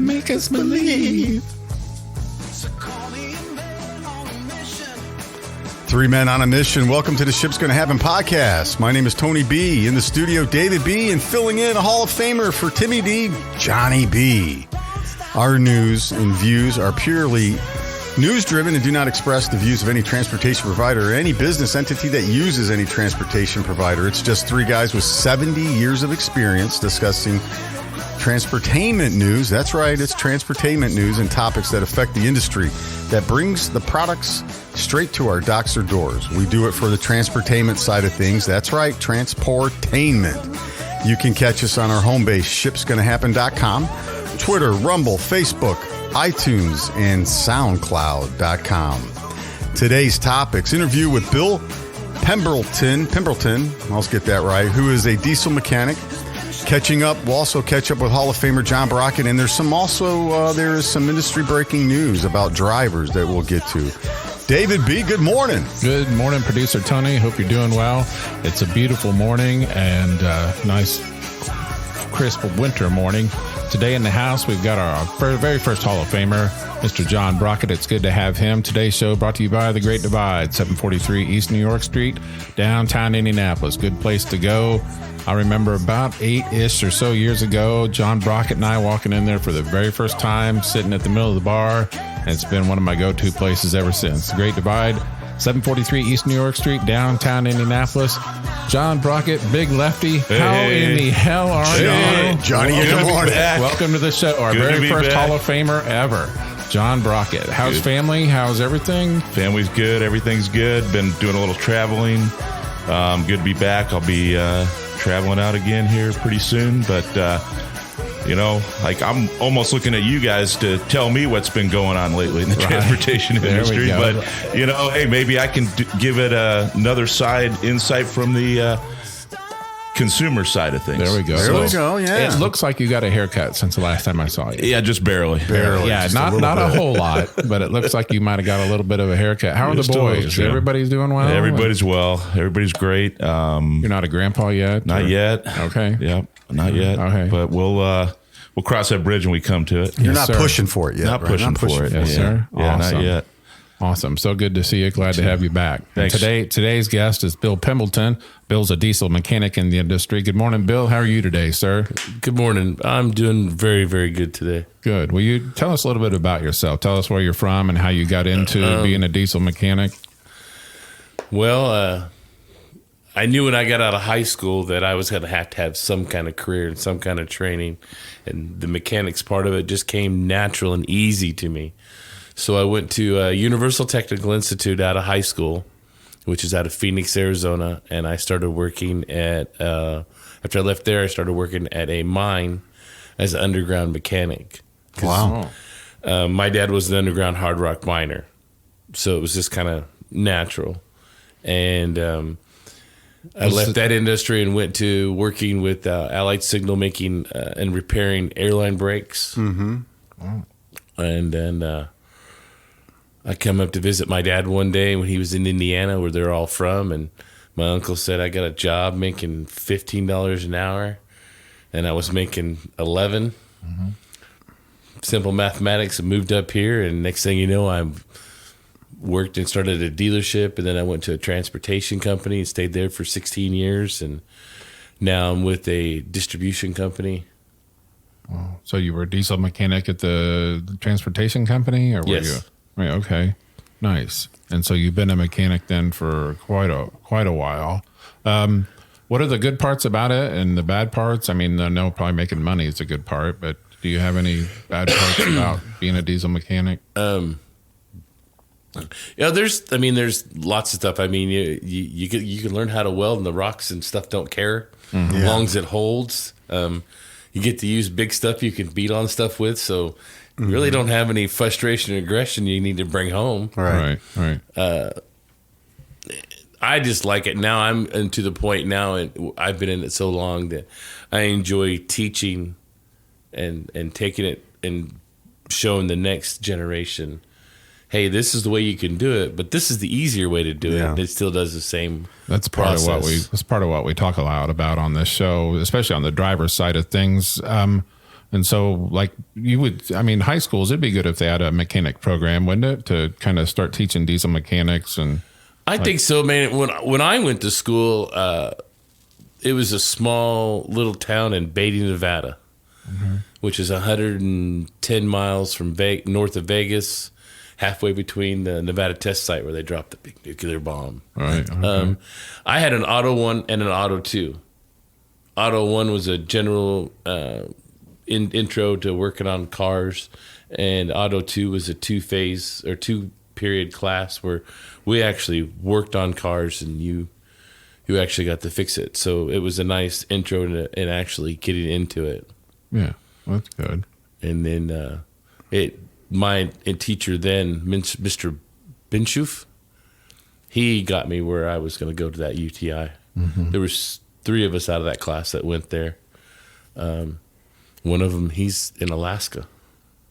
Make us believe. Three men on a mission. Welcome to the Ship's Gonna Happen podcast. My name is Tony B. In the studio, David B. And filling in, a Hall of Famer for Timmy D, Johnny B. Our news and views are purely news-driven and do not express the views of any transportation provider or any business entity that uses any transportation provider. It's just three guys with 70 years of experience discussing transportainment news. That's right, it's transportainment news and topics that affect the industry that brings the products straight to our docks or doors. We do it for the transportainment side of things. That's right, transportainment. You can catch us on our home base, shipsgonnahappen.com, Twitter, Rumble, Facebook, iTunes, and SoundCloud.com. Today's topics: interview with Bill Pemberton, I'll get that right, who is a diesel mechanic. Catching up, we'll also catch up with Hall of Famer John Brockett, and there's there is some industry breaking news about drivers that we'll get to. David B., good morning. Good morning, producer Tony. Hope you're doing well. It's a beautiful morning and nice, crisp winter morning. Today in the house, we've got our very first Hall of Famer, Mr. John Brockett. It's good to have him. Today's show brought to you by The Great Divide, 743 East New York Street, downtown Indianapolis. Good place to go. I remember about 8-ish or so years ago, John Brockett and I walking in there for the very first time, sitting at the middle of the bar, and it's been one of my go-to places ever since. The Great Divide, 743 East New York Street, downtown Indianapolis. John Brockett, Big Lefty, how in the hell are you? Johnny, good morning. Welcome to the show, our very first Hall of Famer ever. John Brockett. How's family? How's everything? Family's good. Everything's good. Been doing a little traveling. Good to be back. I'll be traveling out again here pretty soon. But, I'm almost looking at you guys to tell me what's been going on lately in the transportation industry. But, hey, maybe I can give it another insight from the consumer side of things. There we go. Yeah. It looks like you got a haircut since the last time I saw you. Yeah, just barely. Yeah, not a whole lot, but it looks like you might have got a little bit of a haircut. How are the boys? Everybody's doing well? Everybody's well. Everybody's great. You're not a grandpa yet? Not yet. Okay. Yep, not yet. Okay. But we'll cross that bridge when we come to it. You're not pushing for it yet. Not pushing for it. Yes, sir. Yeah, awesome. not yet. Awesome. So good to see you. Glad to have you back. Thanks. Today's guest is Bill Pemberton. Bill's a diesel mechanic in the industry. Good morning, Bill. How are you today, sir? Good morning. I'm doing very, very good today. Good. Will you tell us a little bit about yourself? Tell us where you're from and how you got into being a diesel mechanic. Well, I knew when I got out of high school that I was going to have some kind of career and some kind of training. And the mechanics part of it just came natural and easy to me. So I went to Universal Technical Institute out of high school, which is out of Phoenix, Arizona, and I started working after I left there, I started working at a mine as an underground mechanic. Wow. My dad was an underground hard rock miner, so it was just kind of natural. And I left that industry and went to working with Allied Signal making and repairing airline brakes. Mm-hmm. Wow. And then I come up to visit my dad one day when he was in Indiana, where they're all from, and my uncle said, I got a job making $15 an hour, and I was making $11. Mm-hmm. Simple mathematics. I moved up here, and next thing you know, I worked and started a dealership, and then I went to a transportation company and stayed there for 16 years, and now I'm with a distribution company. Wow. So you were a diesel mechanic at the transportation company? Or were Yes. you? Right, okay. Nice. And so you've been a mechanic then for quite a while. What are the good parts about it and the bad parts? I mean, I know probably making money is a good part, but do you have any bad parts about being a diesel mechanic? There's lots of stuff. I mean, you can learn how to weld, and the rocks and stuff don't care as long as it holds. You get to use big stuff you can beat on stuff with, so you really don't have any frustration or aggression you need to bring home. Right. I just like it. Now I'm to the point now, and I've been in it so long that I enjoy teaching and taking it and showing the next generation, hey, this is the way you can do it, but this is the easier way to do it. It still does the same. That's part process. of what we talk a lot about on this show, especially on the driver's side of things. And so, like, you would, I mean, high schools, it'd be good if they had a mechanic program, wouldn't it, to kind of start teaching diesel mechanics? And I think so, man. When I went to school, it was a small little town in Beatty, Nevada, which is 110 miles from north of Vegas, halfway between the Nevada test site where they dropped the big nuclear bomb. Right. Okay. I had an Auto 1 and an Auto 2. Auto 1 was a general intro to working on cars, and Auto 2 was a two-period class where we actually worked on cars and you actually got to fix it. So it was a nice intro and actually getting into it. Yeah, that's good. And then my teacher then, Mr. Binshuf, he got me where I was going to go to that UTI. There was 3 of us out of that class that went there. One of them, he's in Alaska.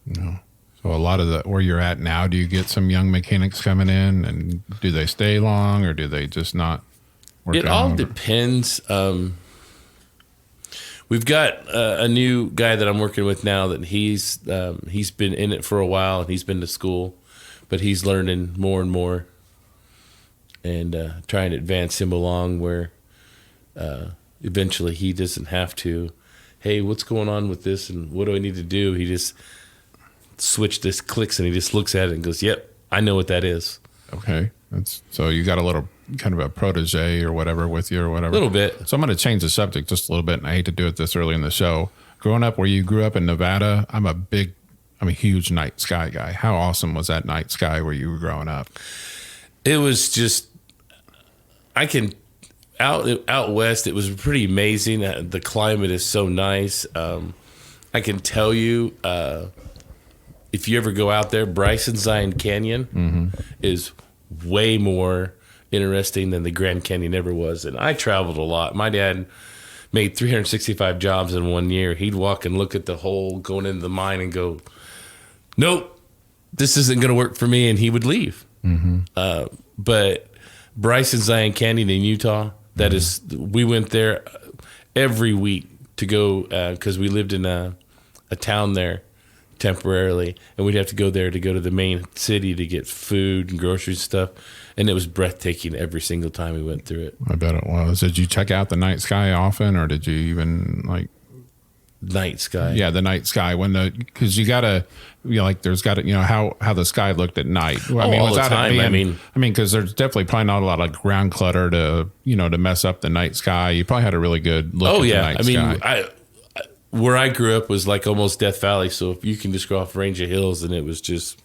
No. So a lot of where you're at now, do you get some young mechanics coming in, and do they stay long, or do they just not work It out? all depends. We've got a new guy that I'm working with now that he's been in it for a while, and he's been to school, but he's learning more and more, and trying to advance him along where eventually he doesn't have to, hey, what's going on with this and what do I need to do? He just clicks and he just looks at it and goes, yep, I know what that is. Okay. So you got a little kind of a protege or whatever with you or whatever. A little bit. So I'm going to change the subject just a little bit, and I hate to do it this early in the show. Growing up where you grew up in Nevada, I'm a huge night sky guy. How awesome was that night sky where you were growing up? It was just, out west, it was pretty amazing. The climate is so nice. I can tell you, if you ever go out there, Bryson Zion Canyon is way more interesting than the Grand Canyon ever was. And I traveled a lot. My dad made 365 jobs in 1 year. He'd walk and look at the hole going into the mine and go, nope, this isn't going to work for me. And he would leave. But Bryson Zion Canyon in Utah, we went there every week to go, because we lived in a town there temporarily, and we'd have to go there to go to the main city to get food and groceries and stuff, and it was breathtaking every single time we went through it. I bet it was. Did you check out the night sky often, or did you even night sky? Yeah, the night sky, because you gotta, there's gotta, how the sky looked at night. Well, all the time. Because there's definitely probably not a lot of ground clutter to mess up the night sky. You probably had a really good look at the night sky. Where I grew up was like almost Death Valley, so if you can just go off a range of hills, and it was just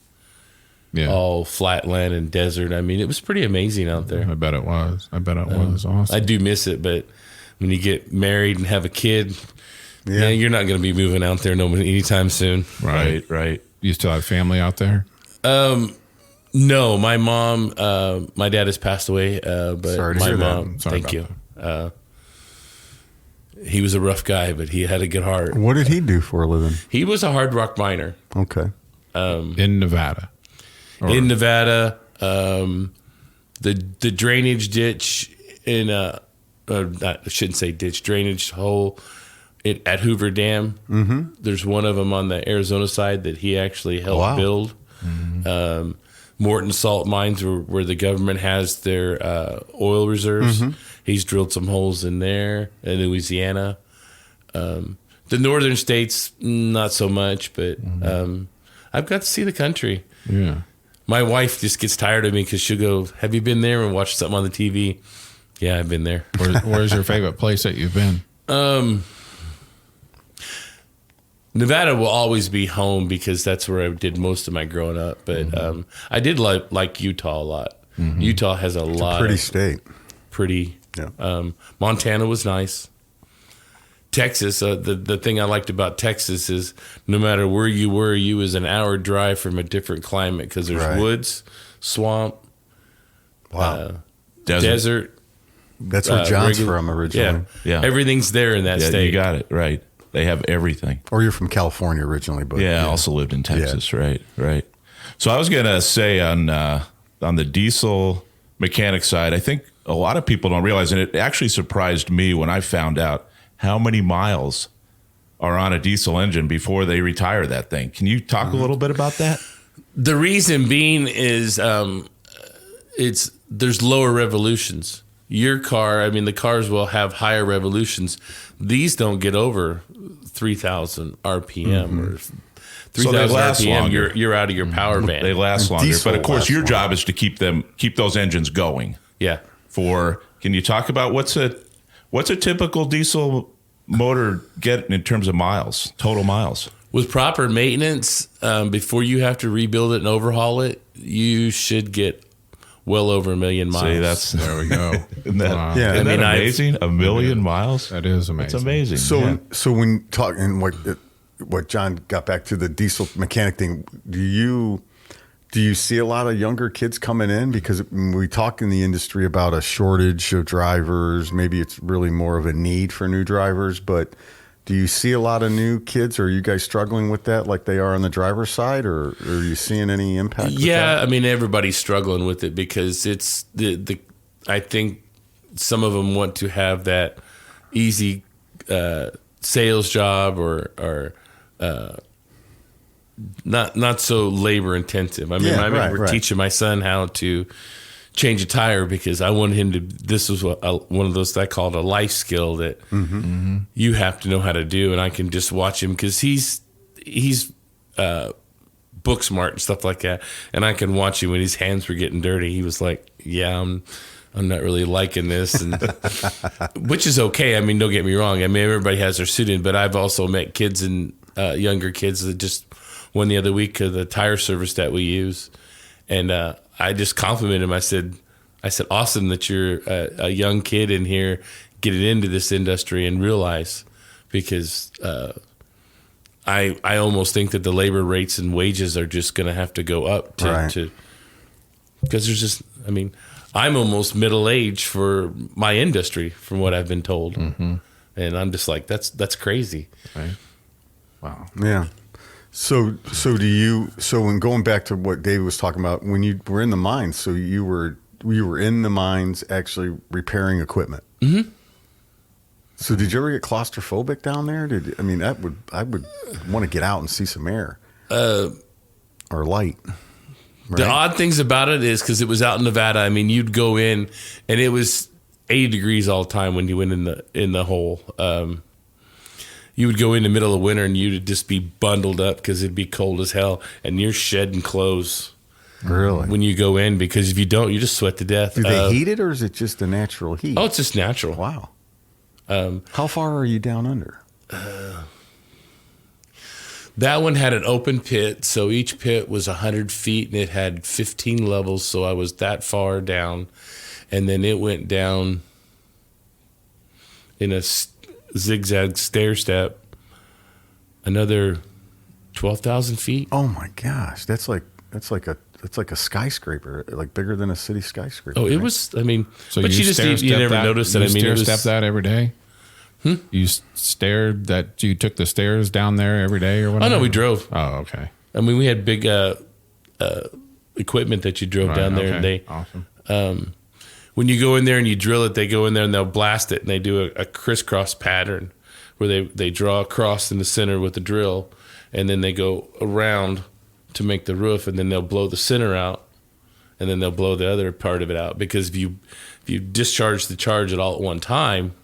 all flat land and desert. I mean, it was pretty amazing out there. I bet it was. Awesome. I do miss it, but when you get married and have a kid, you're not going to be moving out there anytime soon. Right. You still have family out there? No, my mom, my dad has passed away, but Sorry to my hear mom, that. thank you. He was a rough guy, but he had a good heart. What did he do for a living? He was a hard rock miner. Okay. In Nevada. In Nevada, the drainage ditch I shouldn't say ditch, drainage hole at Hoover Dam. There's one of them on the Arizona side that he actually helped build. Morton salt mines where the government has their oil reserves. He's drilled some holes in there in Louisiana. The northern states, not so much, but I've got to see the country. Yeah. My wife just gets tired of me because she'll go, have you been there and watched something on the TV? Yeah, I've been there. Where's your favorite place that you've been? Nevada will always be home because that's where I did most of my growing up. But I did like Utah a lot. Utah has a lot. Pretty state. Pretty. Yeah. Montana was nice. Texas, the thing I liked about Texas is no matter where you were, you was an hour drive from a different climate because there's woods, swamp, desert. That's where John's from originally. Yeah. Everything's there in that state. You got it right. They have everything. Or you're from California originally, but I also lived in Texas. Right. So I was gonna say on the diesel mechanic side, I think a lot of people don't realize, and it actually surprised me when I found out how many miles are on a diesel engine before they retire that thing. Can you talk a little bit about that? The reason being is there's lower revolutions. Your car, I mean, the cars will have higher revolutions. These don't get over 3,000 RPM or 3,000 RPM. Longer. You're out of your power band. They last longer, Diesel but of course, your lasts job is to keep those engines going. Yeah. Can you talk about what's a typical diesel motor get in terms of miles, total miles? With proper maintenance, before you have to rebuild it and overhaul it, you should get well over 1 million miles. See, There we go. isn't that, Wow. Yeah. isn't that I mean, amazing? 1 million miles? That is amazing. It's amazing. So, yeah. so when talking what John got back to the diesel mechanic thing, do you see a lot of younger kids coming in? Because when we talk in the industry about a shortage of drivers, maybe it's really more of a need for new drivers, but do you see a lot of new kids? Or are you guys struggling with that like they are on the driver's side, or are you seeing any impact? Yeah, I mean, everybody's struggling with it because it's I think some of them want to have that easy sales job or not so labor intensive. I mean, Yeah, I remember right. teaching my son how to change a tire because I wanted him to. This was one of those that I called a life skill that you have to know how to do, and I can just watch him because he's book smart and stuff like that, and I can watch him when his hands were getting dirty. He was like, "Yeah, I'm not really liking this," and which is okay. I mean, don't get me wrong. I mean, everybody has their suit in, but I've also met kids and younger kids that just went the other week to the tire service that we use, and I just complimented him. I said, awesome that you're a young kid in here getting into this industry and realize, because I almost think that the labor rates and wages are just going to have to go up to because there's just, I mean, I'm almost middle aged for my industry from what I've been told. And I'm just like, that's crazy. Right. Wow. Yeah. So when going back to what David was talking about, when you were in the mines, so you were in the mines actually repairing equipment. Mm-hmm. So did you ever get claustrophobic down there? I would want to get out and see some air or light. Right? The odd things about it is because it was out in Nevada. I mean, you'd go in and it was 80 degrees all the time when you went in the hole. You would go in the middle of winter and you'd just be bundled up because it'd be cold as hell, and you're shedding clothes. Really? When you go in, because if you don't, you just sweat to death. Do they heat it, or is it just a natural heat? Oh, it's just natural. Wow. How far are you down under? That one had an open pit, so each pit was 100 feet, and it had 15 levels, so I was that far down. And then it went down in a zigzag stair step, another 12,000 feet. Oh my gosh, that's like a skyscraper, like bigger than a city skyscraper. Oh, it right? was. I mean, So but you never noticed that. I mean, you it was, step that every day. You stared that you took the stairs down there every day or whatever. Oh no, we drove. Oh, okay. I mean, we had big equipment that you drove down there, and they. Awesome. When you go in there and you drill it, they go in there and they'll blast it, and they do a crisscross pattern where they draw a cross in the center with the drill, and then they go around to make the roof, and then they'll blow the center out, and then they'll blow the other part of it out. Because if you discharge the charge at all at one time,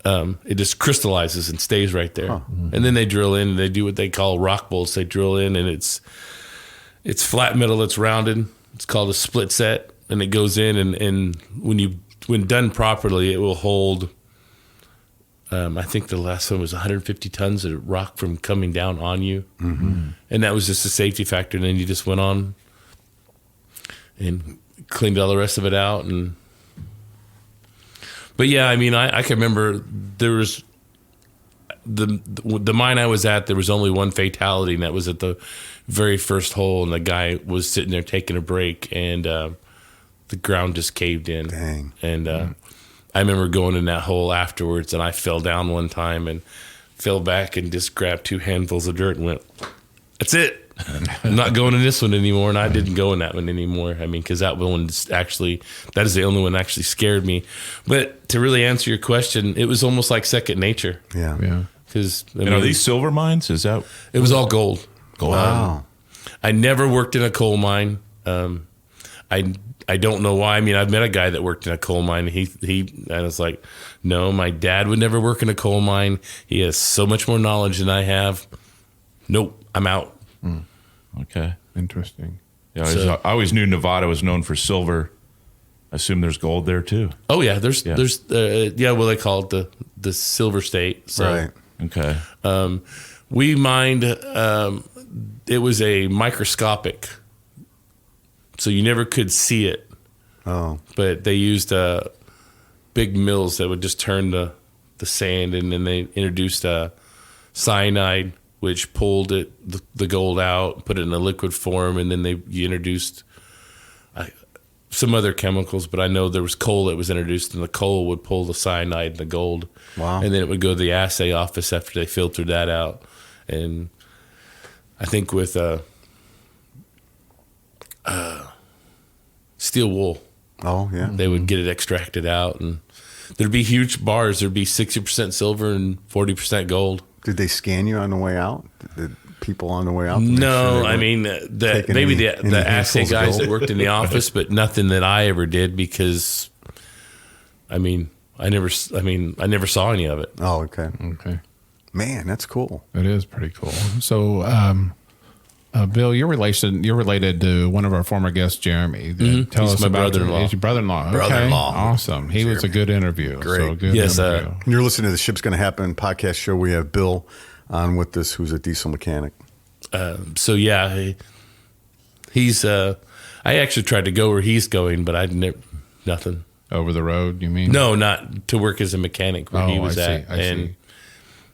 it just crystallizes and stays right there. Huh. And then they drill in and they do what they call rock bolts. They drill in, and it's flat metal, it's rounded. It's called a split set. And it goes in, and when done properly, it will hold. I think the last one was 150 tons of rock from coming down on you, and that was just a safety factor. And then you just went on and cleaned all the rest of it out. But yeah, I mean, I can remember there was the mine I was at. There was only one fatality, and that was at the very first hole, and the guy was sitting there taking a break, and the ground just caved in. Dang. And I remember going in that hole afterwards, and I fell down one time and fell back and just grabbed 2 handfuls of dirt and went, "That's it. I'm not going in this one anymore." And I didn't go in that one anymore. I mean, because that is the only one that actually scared me. But to really answer your question, it was almost like second nature. Yeah. Because And are these silver mines? Is that it was all gold. Wow. I never worked in a coal mine. I don't know why. I mean, I've met a guy that worked in a coal mine. I was like, no, my dad would never work in a coal mine. He has so much more knowledge than I have. Nope, I'm out. okay? Interesting. Yeah, So- I always knew Nevada was known for silver. I assume there's gold there too. Oh yeah, there's well, they call it the silver state. So, Right. Okay. we mined. It was a microscopic, so you never could see it. Oh. But they used big mills that would just turn the sand, and then they introduced cyanide, which pulled the gold out, put it in a liquid form, and then you introduced some other chemicals. But I know there was coal that was introduced, and the coal would pull the cyanide and the gold. Wow. And then it would go to the assay office after they filtered that out. And I think with steel wool, Oh, yeah. they would get it extracted out, and there'd be huge bars. There'd be 60% silver and 40% gold. Did they scan you on the way out? Did people on the way out? to make sure No, they I weren't mean taking maybe any the assay handfuls of guys gold? that worked in the office, but nothing that I ever did because, I never saw any of it. Oh, okay. Okay. Man, that's cool. It is pretty cool. So, Bill, you're related to one of our former guests, Jeremy. Tell He's us my about brother-in-law. He's your brother-in-law. Okay. Brother-in-law. Awesome. He was a good interview. Great. So good Yes, interview. You're listening to the Ship's Gonna Happen podcast show. We have Bill on with us, who's a diesel mechanic. So yeah, he's. I actually tried to go where he's going, but I didn't. Nothing. Over the road, you mean? No, not to work as a mechanic where he Oh, was I see, at, I and see.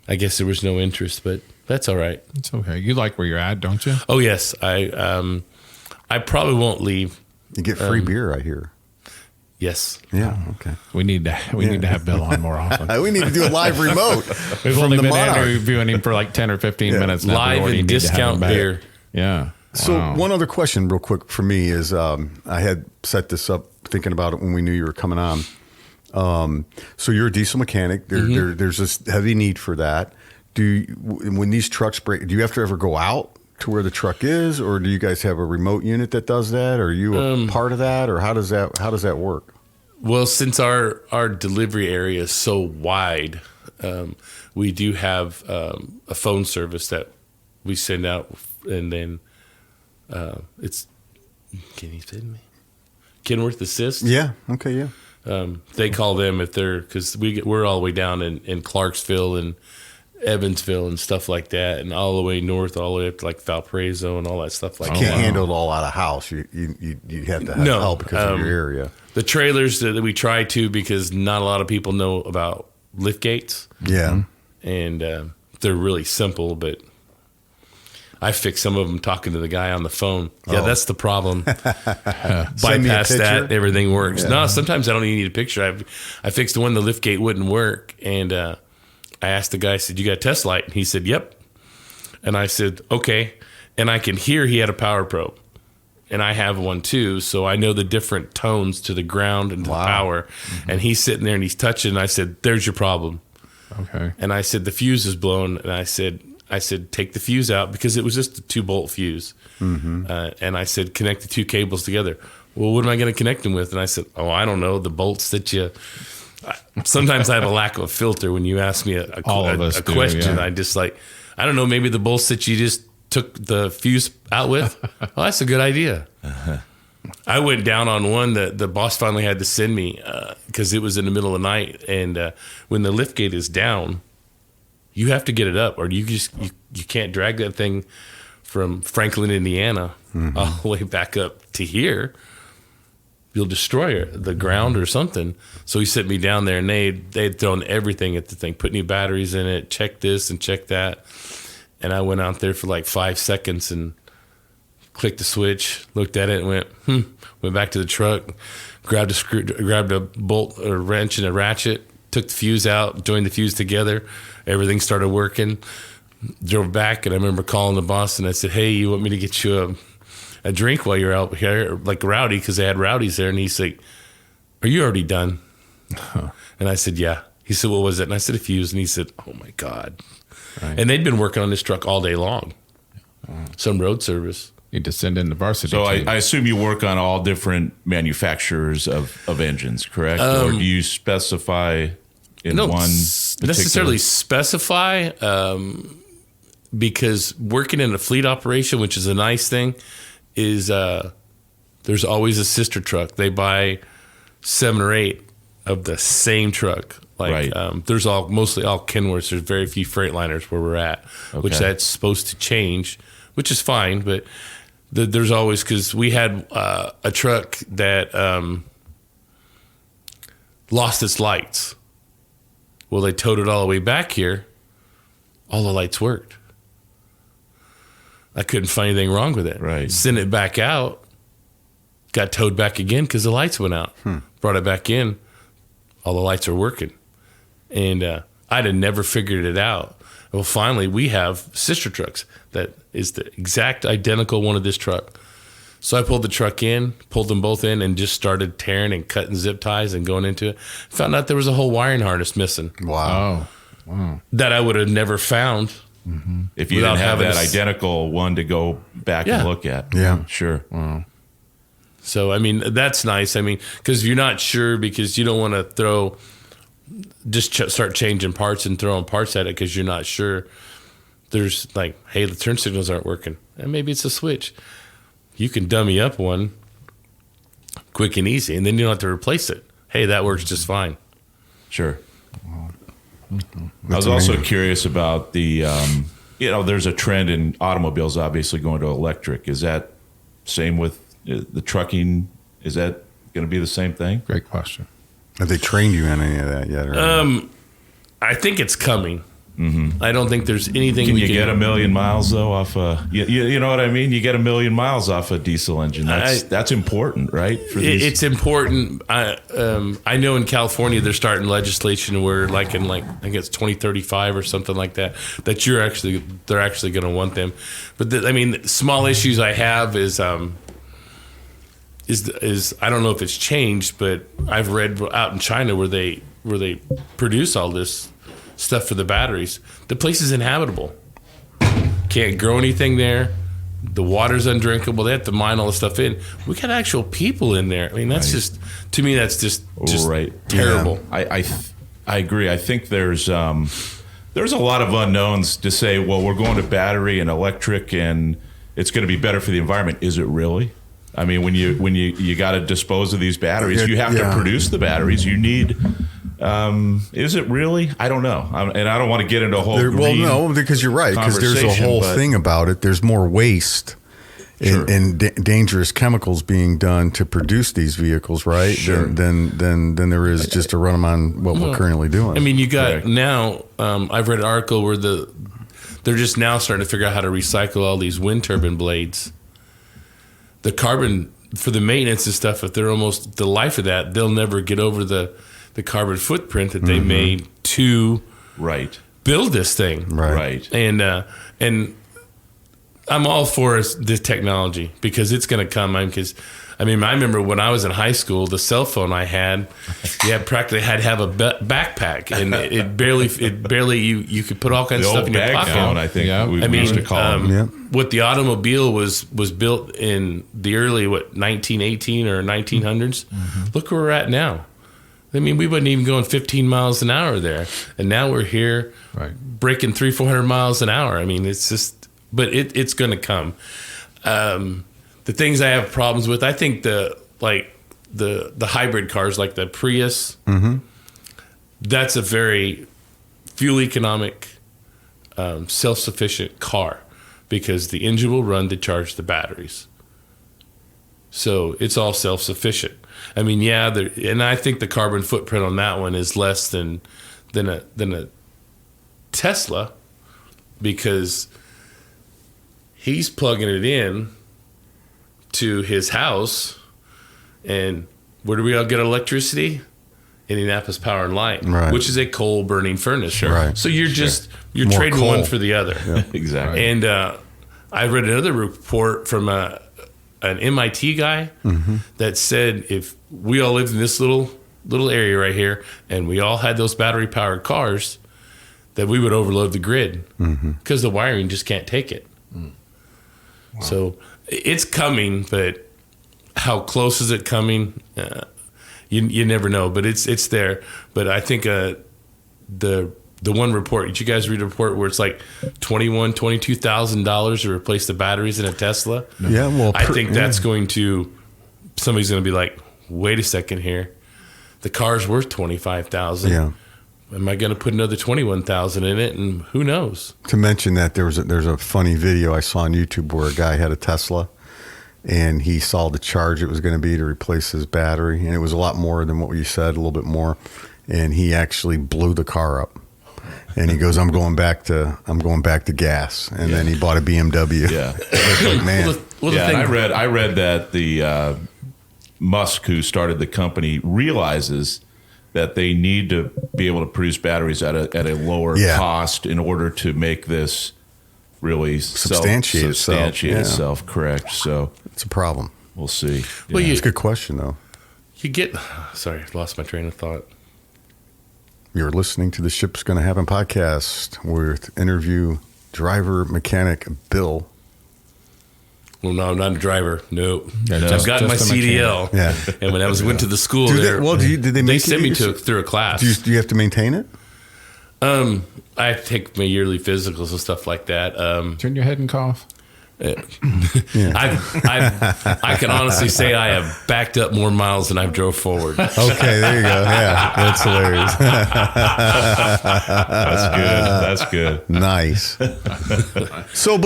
I guess there was no interest, but that's all right. It's okay. You like where you're at, don't you? Oh yes, I probably won't leave. You get free beer, I hear. Yes. Yeah, okay. We need to have Bill on more often. We need to do a live remote. We've from only the been Monarch. interviewing him for like 10 or 15 minutes now. Live We already and need to have him discount back. beer. Yeah. So Wow. one other question real quick for me is I had set this up thinking about it when we knew you were coming on. So you're a diesel mechanic. There's this heavy need for that. When these trucks break, do you have to ever go out to where the truck is, or do you guys have a remote unit that does that? Or are you a part of that, or how does that work? Well, since our delivery area is so wide, we do have a phone service that we send out, and then it's can you send me Kenworth Assist? Yeah. Okay. Yeah. They call them if they're because we're all the way down in Clarksville and Evansville and stuff like that, and all the way north, all the way up to like Valparaiso and all that stuff like You can't that. handle it all out of house. You have to have No, help because of your area. The trailers that we try to, because not a lot of people know about lift gates, Yeah. and they're really simple, but I fixed some of them talking to the guy on the phone. Yeah, that's the problem. Send me a Bypass that, picture. everything works. No, sometimes I don't even need a picture. I fixed the one the lift gate wouldn't work, and I asked the guy, I said, "You got a test light?" And he said, "Yep." And I said, "Okay." And I can hear he had a power probe, and I have one too, so I know the different tones to the ground and to the power. And he's sitting there and he's touching, and I said, "There's your problem." Okay. And I said, "The fuse is blown." And I said, "Take the fuse out," because it was just a 2-bolt fuse. And I said, "Connect the 2 cables together." Well, what am I going to connect them with? And I said, "Oh, I don't know. The bolts that you." Sometimes I have a lack of a filter when you ask me a All of us do, question. yeah. I just I don't know. Maybe the bolts that you just took the fuse out with. Oh, that's a good idea. I went down on one that the boss finally had to send me because it was in the middle of the night, and when the lift gate is down, you have to get it up, or you can't drag that thing from Franklin, Indiana, all the way back up to here. You'll destroy the ground or something. So he sent me down there, and they'd thrown everything at the thing, put new batteries in it, check this and check that. And I went out there for like 5 seconds and clicked the switch, looked at it, and went back to the truck, grabbed a bolt or wrench and a ratchet, took the fuse out, joined the fuse together. Everything started working. Drove back, and I remember calling the boss, and I said, "Hey, you want me to get you a drink while you're out here?" Like Rowdy, because they had Rowdies there. And he's like, "Are you already done?" And I said, "Yeah." He said, what was it? And I said, a fuse. And he said, oh my God. Right. And they'd been working on this truck all day long. Some road service. You need to send in the varsity So team. I assume you work on all different manufacturers of engines, correct? Or do you specify in one particular? Necessarily specify, because working in a fleet operation, which is a nice thing, is there's always a sister truck. They buy 7 or 8 of the same truck. Like there's mostly all Kenworths. There's very few Freightliners where we're at, which that's supposed to change, which is fine. But there's always, because we had a truck that lost its lights. Well, they towed it all the way back here. All the lights worked. I couldn't find anything wrong with it. Right. Sent it back out. Got towed back again because the lights went out. Brought it back in. All the lights are working. And I'd have never figured it out. Well, finally, we have sister trucks that is the exact identical one of this truck. So I pulled the truck in, pulled them both in, and just started tearing and cutting zip ties and going into it. Found out there was a whole wiring harness missing. Wow. That I would have never found. If you didn't have that identical one to go back and look at. Yeah. Sure. Wow. So, I mean, that's nice. I mean, because you're not sure, because you don't want to start changing parts and throwing parts at it because you're not sure. There's like, hey, the turn signals aren't working. And maybe it's a switch. You can dummy up one quick and easy, and then you don't have to replace it. Hey, that works just fine. Sure. I was also curious about the, there's a trend in automobiles obviously going to electric. Is that same with the trucking? Is that going to be the same thing? Great question. Have they trained you in any of that yet? Or I think it's coming. I don't think there's anything. Can you get 1 million miles though off a? You know what I mean? You get 1 million miles off a diesel engine. That's important, right? It's important. I know in California they're starting legislation where, I think it's 2035 or something like that. That they're actually going to want them. But small issues I have is I don't know if it's changed, but I've read out in China where they produce all this stuff for the batteries. The place is inhabitable. Can't grow anything there. The water's undrinkable. They have to mine all the stuff in. We got actual people in there. I mean, that's just, to me, that's just terrible. Yeah. I agree. I think there's a lot of unknowns to say, well, we're going to battery and electric and it's going to be better for the environment. Is it really? I mean, when you got to dispose of these batteries, you have to produce the batteries. You need. Is it really? I don't know, and I don't want to get into a whole. No, because you're right. Because there's a whole thing about it. There's more waste and dangerous chemicals being done to produce these vehicles, right? Sure. Than there is just to run them on what we're currently doing. I mean, you got now. I've read an article where they're just now starting to figure out how to recycle all these wind turbine blades. The carbon for the maintenance and stuff, if they're almost the life of that, they'll never get over the carbon footprint that they made to build this thing. Right. And I'm all for this technology because it's going to come. I remember when I was in high school, the cell phone I had, practically had to have a backpack, and it barely you could put all kinds of stuff in your pocket. Phone, I think we used to call them. What the automobile was built in the early 1918 or 1900s. Look where we're at now. I mean, we wasn't even going 15 miles an hour there, and now we're here breaking 300-400 miles an hour. I mean, it's just, but it's going to come. The things I have problems with, I think the hybrid cars like the Prius, that's a very fuel economic, self-sufficient car because the engine will run to charge the batteries. So it's all self-sufficient. I mean, and I think the carbon footprint on that one is less than a Tesla because he's plugging it in to his house, and where do we all get electricity? Indianapolis Power and Light, which is a coal burning furnace. Sure. Right. So you're you're more trading coal. One for the other. Yeah. Exactly. And I read another report from an MIT guy that said if we all lived in this little little area right here, and we all had those battery powered cars, that we would overload the grid because the wiring just can't take it. Wow. So it's coming, but how close is it coming? You never know, but it's there. But I think the one report, did you guys read a report where it's like $22,000 to replace the batteries in a Tesla? No. Yeah, well, I think that's going to, somebody's going to be like, wait a second here, the car's worth $25,000. Yeah. Am I going to put another $21,000 in it? And who knows? To mention that there's a funny video I saw on YouTube where a guy had a Tesla and he saw the charge it was going to be to replace his battery, and it was a lot more than what you said, a little bit more, and he actually blew the car up. And he goes, I'm going back to gas, and then he bought a BMW. Yeah, It's like, man. And I read that the Musk, who started the company, realizes that they need to be able to produce batteries at a lower cost in order to make this really substantiate itself. Correct. So it's a problem. We'll see. Well, it's a good question, though. You get, sorry, I lost my train of thought. You're listening to the Ship's Gonna Happen podcast with interview driver mechanic Bill. Well, no, I'm not a driver. Nope. Yeah, I've got my CDL. Yeah. And when I went to the school did they sent me through a class. Do you have to maintain it? I take my yearly physicals and stuff like that. Turn your head and cough. Yeah. I can honestly say I have backed up more miles than I've drove forward. Okay, there you go. Yeah, that's hilarious. That's good. Nice. So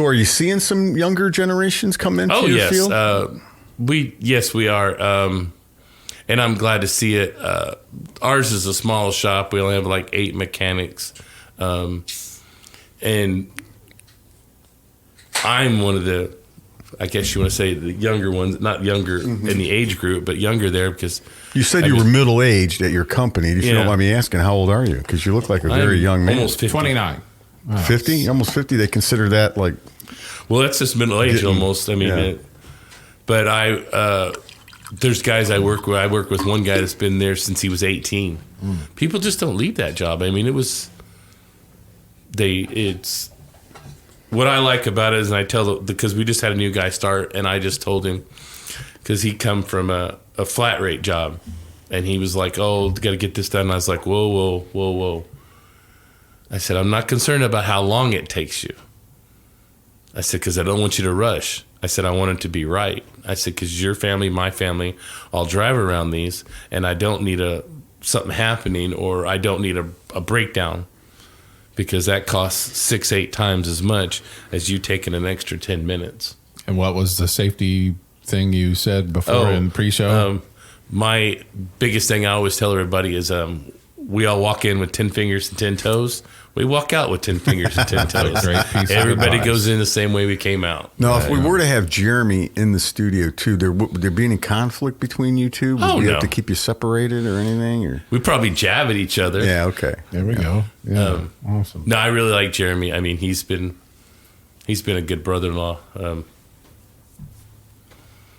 are you seeing some younger generations come into your field? Yes, we are. And I'm glad to see it. Ours is a small shop. We only have like 8 mechanics. And I'm one of the, I guess you want to say the younger ones, not younger in the age group, but younger there because... You said you were middle-aged at your company. If you don't mind me asking, how old are you? Because you look like a very young man. Almost 50. 29. Wow. 50? Almost 50? They consider that like... Well, that's just middle age almost. I mean, but there's guys I work with. I work with one guy that's been there since he was 18. People just don't leave that job. I mean, it's what I like about it is, and I tell because we just had a new guy start, and I just told him because he come from a flat rate job, and he was like, "Oh, got to get this done." And I was like, "Whoa." I said, "I'm not concerned about how long it takes you." I said, "Because I don't want you to rush." I said, "I want it to be right." I said, "Because your family, my family, I'll drive around these, and I don't need something happening, or I don't need a breakdown, because that costs 6-8 times as much as you taking an extra 10 minutes." And what was the safety thing you said before in pre-show? My biggest thing I always tell everybody is we all walk in with 10 fingers and 10 toes. We walk out with 10 fingers and 10 toes. Great piece of Everybody advice. goes in the same way we came out. Now, if we were to have Jeremy in the studio too, would there be any conflict between you two? Would we have to keep you separated or anything? Or we probably jab at each other. yeah, okay. There we go. Yeah, awesome. No, I really like Jeremy. I mean, he's been a good brother-in-law.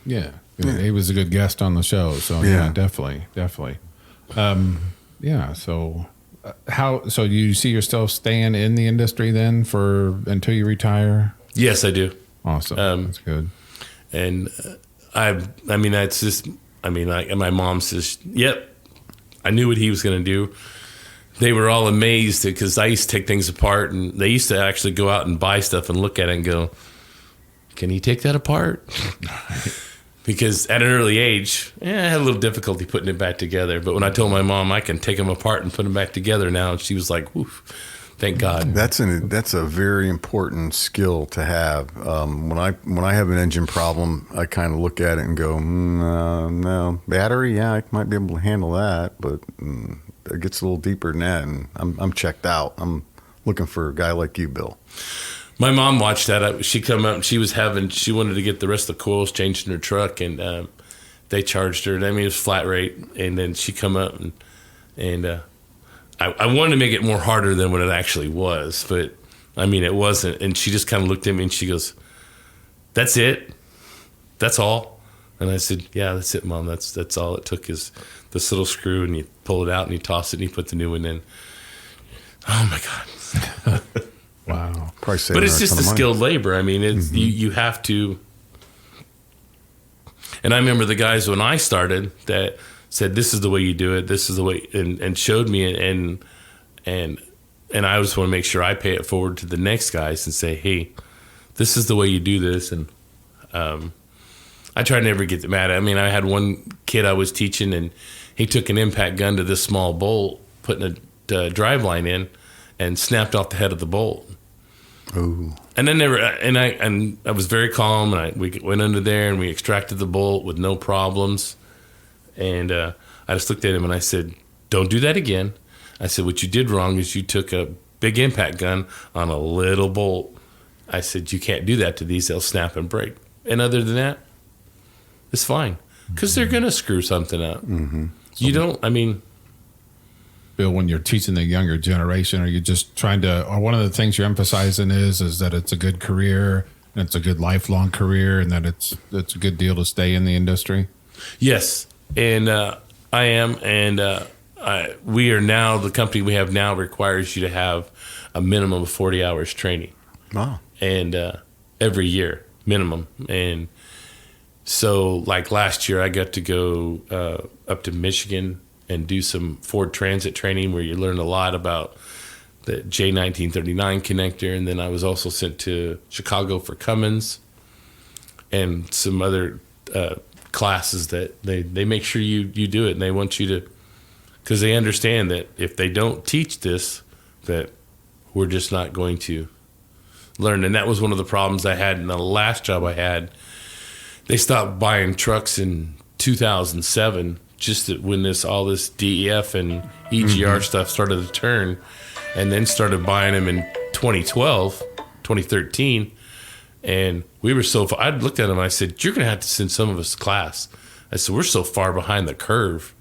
Yeah, he was a good guest on the show. So yeah definitely. So so you see yourself staying in the industry then until you retire? Yes, I do. Awesome. That's good. And my mom says, "Yep, I knew what he was going to do." They were all amazed because I used to take things apart, and they used to actually go out and buy stuff and look at it and go, "Can he take that apart?" Because at an early age, I had a little difficulty putting it back together. But when I told my mom I can take them apart and put them back together now, she was like, "Oof, thank God." That's a very important skill to have. When I have an engine problem, I kind of look at it and go, no, battery, yeah, I might be able to handle that, but it gets a little deeper than that, and I'm checked out. I'm looking for a guy like you, Bill. My mom watched that. She come up and she wanted to get the rest of the coils changed in her truck, and they charged her. I mean, it was flat rate, and then she come up and I wanted to make it more harder than what it actually was, but I mean, it wasn't. And she just kind of looked at me and she goes, "That's it? That's all?" And I said, yeah, that's it, Mom. That's all it took is this little screw, and you pull it out and you toss it and you put the new one in. Oh my God. Wow. But it's just the skilled labor. I mean, it's, you have to. And I remember the guys when I started that said, this is the way you do it. This is the way, and showed me. And I just want to make sure I pay it forward to the next guys and say, hey, this is the way you do this. And I try to never get mad. I mean, I had one kid I was teaching, and he took an impact gun to this small bolt, putting a drive line in, and snapped off the head of the bolt. Oh. And then I was very calm, and we went under there and we extracted the bolt with no problems. And I just looked at him and I said, "Don't do that again." I said, "What you did wrong is you took a big impact gun on a little bolt." I said, "You can't do that to these; they'll snap and break. And other than that, it's fine because they're gonna screw something up. You don't. I mean." Bill, when you're teaching the younger generation, are you just trying to, or one of the things you're emphasizing is that it's a good career and it's a good lifelong career and that it's a good deal to stay in the industry? Yes. And I am. And we are now, the company we have now requires you to have a minimum of 40 hours training. Wow. And every year, minimum. And so like last year, I got to go up to Michigan and do some Ford Transit training where you learn a lot about the J1939 connector. And then I was also sent to Chicago for Cummins and some other classes that they make sure you do it. And they want you to, because they understand that if they don't teach this, that we're just not going to learn. And that was one of the problems I had in the last job I had. They stopped buying trucks in 2007, just that when all this DEF and EGR stuff started to turn, and then started buying them in 2012, 2013. And we were I looked at them and I said, "You're going to have to send some of us to class." I said, "We're so far behind the curve.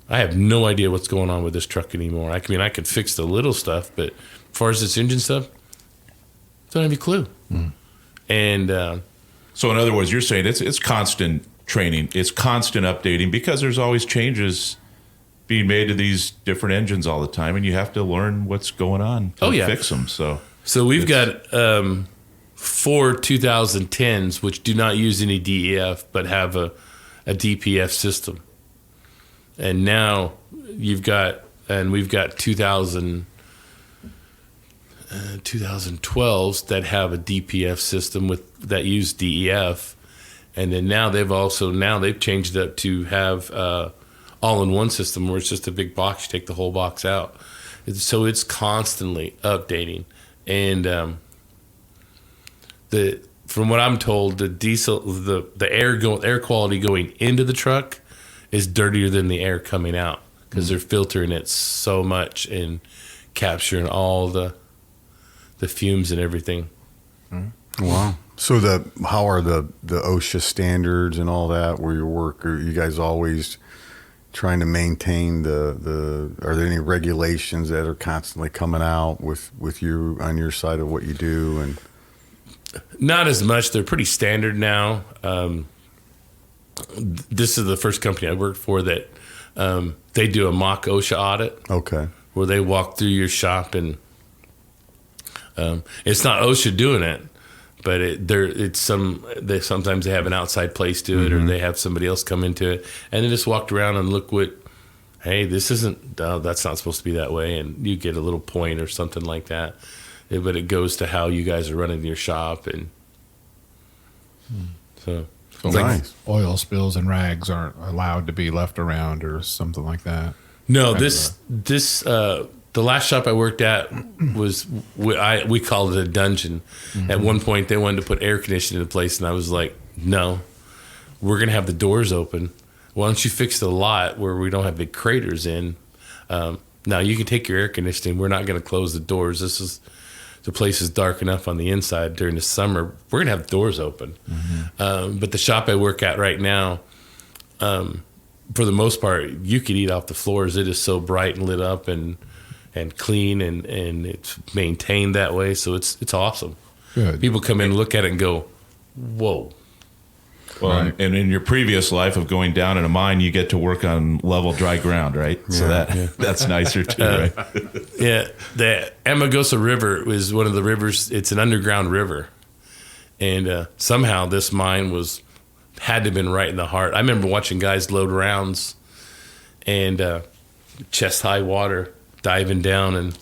I have no idea what's going on with this truck anymore. I mean, I could fix the little stuff, but as far as this engine stuff, don't have a clue." And so in other words, you're saying it's constant training, it's constant updating, because there's always changes being made to these different engines all the time, and you have to learn what's going on to fix them. So we've got 4 2010s which do not use any DEF but have a DPF system, and now we've got 2012s that have a DPF system that use DEF. And then now they've changed it up to have all-in-one system where it's just a big box. You take the whole box out. So it's constantly updating. And from what I'm told, the diesel, the air quality going into the truck is dirtier than the air coming out because they're filtering it so much and capturing all the fumes and everything. Wow. So how are the OSHA standards and all that where you work? Are you guys always trying to maintain are there any regulations that are constantly coming out with you on your side of what you do? And not as much. They're pretty standard now. This is the first company I worked for that they do a mock OSHA audit. Okay. Where they walk through your shop and it's not OSHA doing it. But they sometimes they have an outside place to it, or they have somebody else come into it, and they just walked around and look hey, this isn't, that's not supposed to be that way, and you get a little point or something like that. But it goes to how you guys are running your shop, and so nice. Oil spills and rags aren't allowed to be left around or something like that. No, the last shop I worked at was, we called it a dungeon. At one point, they wanted to put air conditioning in place, and I was like, no, we're going to have the doors open. Why don't you fix the lot where we don't have big craters in? Now, you can take your air conditioning. We're not going to close the doors. The place is dark enough on the inside during the summer. We're going to have the doors open. But the shop I work at right now, for the most part, you could eat off the floors. It is so bright and lit up and clean, and it's maintained that way. So it's awesome. Good. People come in and look at it and go, whoa. Well, Right. and in your previous life of going down in a mine, you get to work on level, dry ground, right? So that's nicer too, right? Yeah, the Amargosa River was one of the rivers. It's an underground river, and somehow this mine had to have been right in the heart. I remember watching guys load rounds and chest high water diving down, and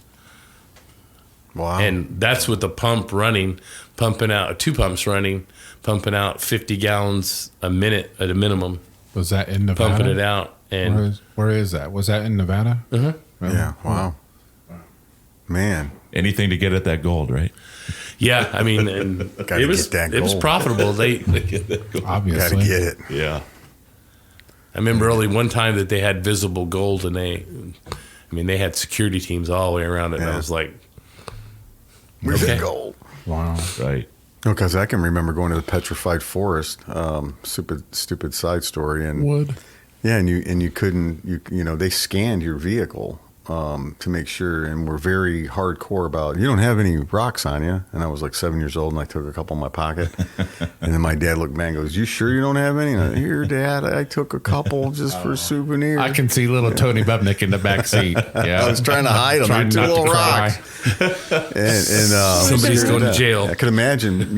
Wow. and that's with the pump running, pumping out 2 pumps running, pumping out 50 gallons a minute at a minimum, Was that in Nevada? pumping it out, and Where is that? Was that in Nevada? uh-huh. Yeah. Wow. Man. Anything to get at that gold, right? Yeah, I mean, and Gotta it was get that it was gold. profitable. They Obviously. Got to get it. Yeah. I remember only one time that they had visible gold, and they had security teams all the way around it. And I Yeah. was like, Where's Okay. the gold? Wow. Right. Because I can remember going to the petrified forest. Stupid side story. And Wood. yeah, and you couldn't they scanned your vehicle to make sure, and were very hardcore about, you don't have any rocks on you. And I was like 7 years old, and I took a couple in my pocket. And then my dad looked back and goes, "You sure you don't have any?" And I, "Here, Dad, I took a couple just for a souvenir." I can see little Tony Bubnick in the back seat. Yeah. I was trying to hide them. Trying They're two not to little cry. rocks. And Somebody's going to jail. I could imagine,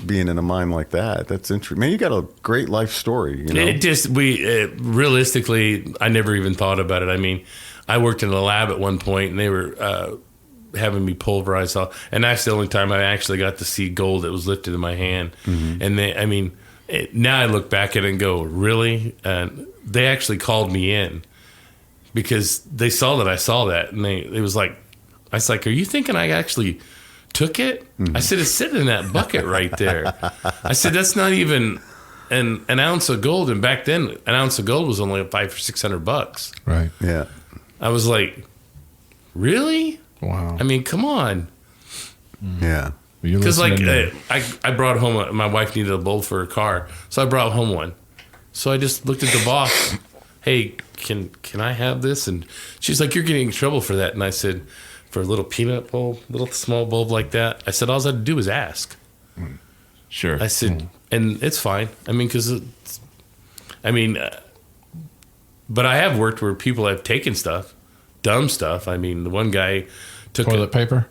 being in a mine like that. That's interesting. Man, you got a great life story. it just realistically, I never even thought about it. I mean, I worked in a lab at one point, and they were having me pulverize all, and that's the only time I actually got to see gold that was lifted in my hand. Mm-hmm. And now I look back at it and go, really? And they actually called me in because they saw that I saw that, and I was like, "Are you thinking I actually took it?" Mm-hmm. I said, "It's sitting in that bucket right there." I said, "That's not even an ounce of gold." And back then, an ounce of gold was only $500 or $600. Right. Yeah. I was like, "Really?" Wow. I mean, come on. Yeah. Because I brought home my wife needed a bulb for her car, so I brought home one. So I just looked at the box. "Hey, can I have this?" And she's like, "You're getting in trouble for that." And I said, "For a little peanut bulb, little small bulb like that?" I said, "All I had to do was ask." Sure. I said, and it's fine. I mean, but I have worked where people have taken stuff, dumb stuff. I mean, the one guy took Toilet paper?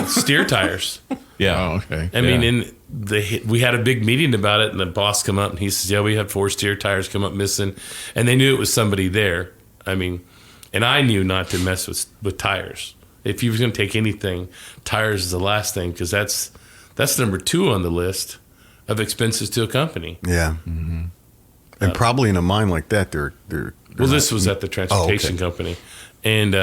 steer tires. Yeah. Oh, okay. I mean, we had a big meeting about it, and the boss come up and he says, "Yeah, we had 4 steer tires come up missing," and they knew it was somebody there. I mean, and I knew not to mess with tires. If you were going to take anything, tires is the last thing, because that's number 2 on the list of expenses to a company. Yeah. Mm-hmm. And probably in a mine like that, they're Well, this was at the transportation company, and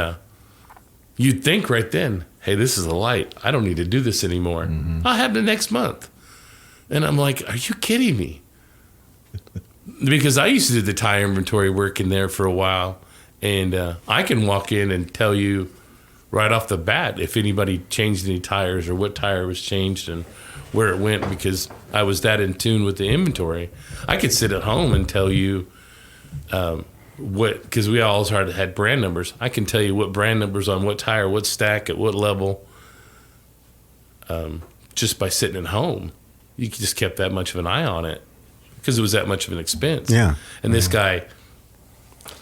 you'd think right then, "Hey, this is a light. I don't need to do this anymore. I'll have it next month." And I'm like, "Are you kidding me?" Because I used to do the tire inventory work in there for a while, and I can walk in and tell you right off the bat if anybody changed any tires or what tire was changed and where it went, because I was that in tune with the inventory. I could sit at home and tell you because we always had brand numbers. I can tell you what brand numbers on what tire, what stack, at what level, just by sitting at home. You just kept that much of an eye on it because it was that much of an expense. Yeah. And this guy,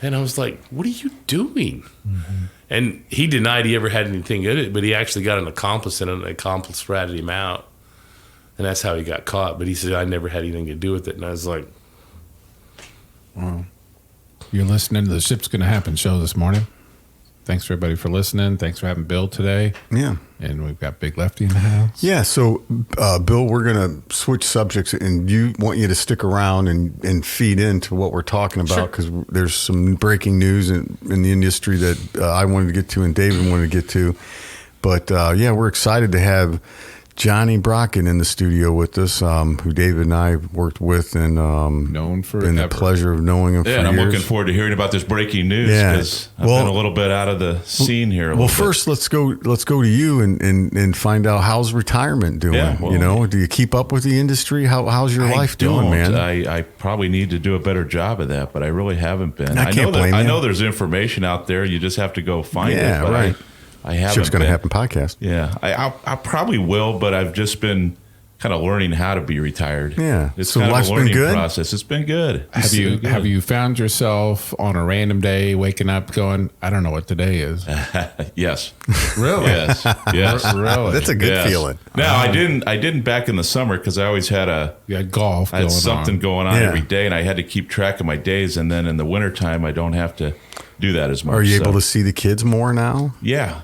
and I was like, "What are you doing?" Mm-hmm. And he denied he ever had anything in it, but he actually got an accomplice, and an accomplice ratted him out. And that's how he got caught. But he said, "I never had anything to do with it." And I was like, Wow. You're listening to the Ship's Gonna Happen show this morning. Thanks for everybody for listening. Thanks for having Bill today. Yeah. And we've got Big Lefty in the house. Yeah. So, Bill, we're going to switch subjects, and want you to stick around and feed into what we're talking about, because there's some breaking news in the industry that I wanted to get to and David wanted to get to. But, we're excited to have Johnny Brocken in the studio with us, who David and I worked with, and Known for been the pleasure of knowing him for and I'm years. looking forward to hearing about this breaking news, because I've been a little bit out of the scene here. Well, first let's go to you and find out, how's retirement doing. Yeah, do you keep up with the industry? How's your life doing, man? I probably need to do a better job of that, but I really haven't been. I can't blame you. I know there's information out there. You just have to go find it. But right. I haven't. Ship's Gonna Happen podcast. Yeah, I probably will, but I've just been kind of learning how to be retired. Yeah. It's So kind life's of a been learning good? process. It's been good. Have you found yourself on a random day waking up going, I don't know what today is? Yes. Really? Yes. Yes. Really? That's a good Yes. feeling. No, I didn't back in the summer because I always had You had golf I had going something on. going on Yeah. every day, and I had to keep track of my days. And then in the wintertime, I don't have to do that as much. Are you So, able to see the kids more now? Yeah.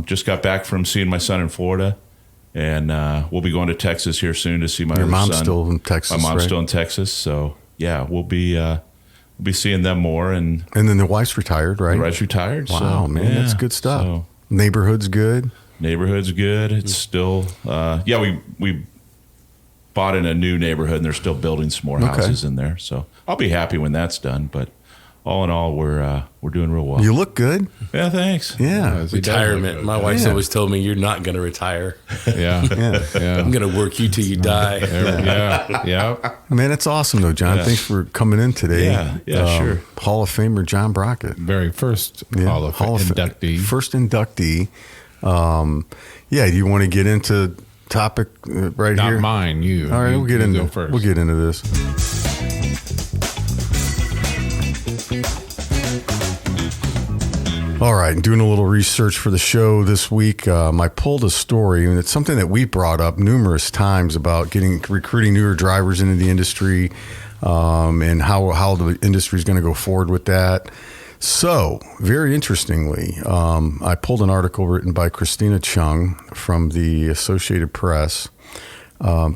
Just got back from seeing my son in Florida, and we'll be going to Texas here soon to see my Your other mom's son. still in Texas, My mom's right? still in Texas, so yeah, we'll be seeing them more. And And then the wife's retired, right? the wife's retired. Wow, so, man, that's yeah. good stuff. So, Neighborhood's good. neighborhood's good. It's still, we bought in a new neighborhood, and they're still building some more houses in there. So I'll be happy when that's done. But all in all, we're doing real well. You look good. Yeah, thanks. Yeah. He does look Retirement. good. My wife's Yeah. always told me you're not going to retire. Yeah. Yeah. I'm going to work you till you die. Yeah. Man, it's awesome, though, John. Yeah. Thanks for coming in today. Yeah, sure. Hall of Famer John Brockett. Very first Yeah, Hall of inductee. First inductee. Yeah, do you want to get into topic right Not here? mine. You. All right, You- we'll get you into go first. We'll get into this. All right, doing a little research for the show this week, I pulled a story, and it's something that we brought up numerous times about recruiting newer drivers into the industry, and how the industry is going to go forward with that. So, very interestingly, I pulled an article written by Christina Chung from the Associated Press.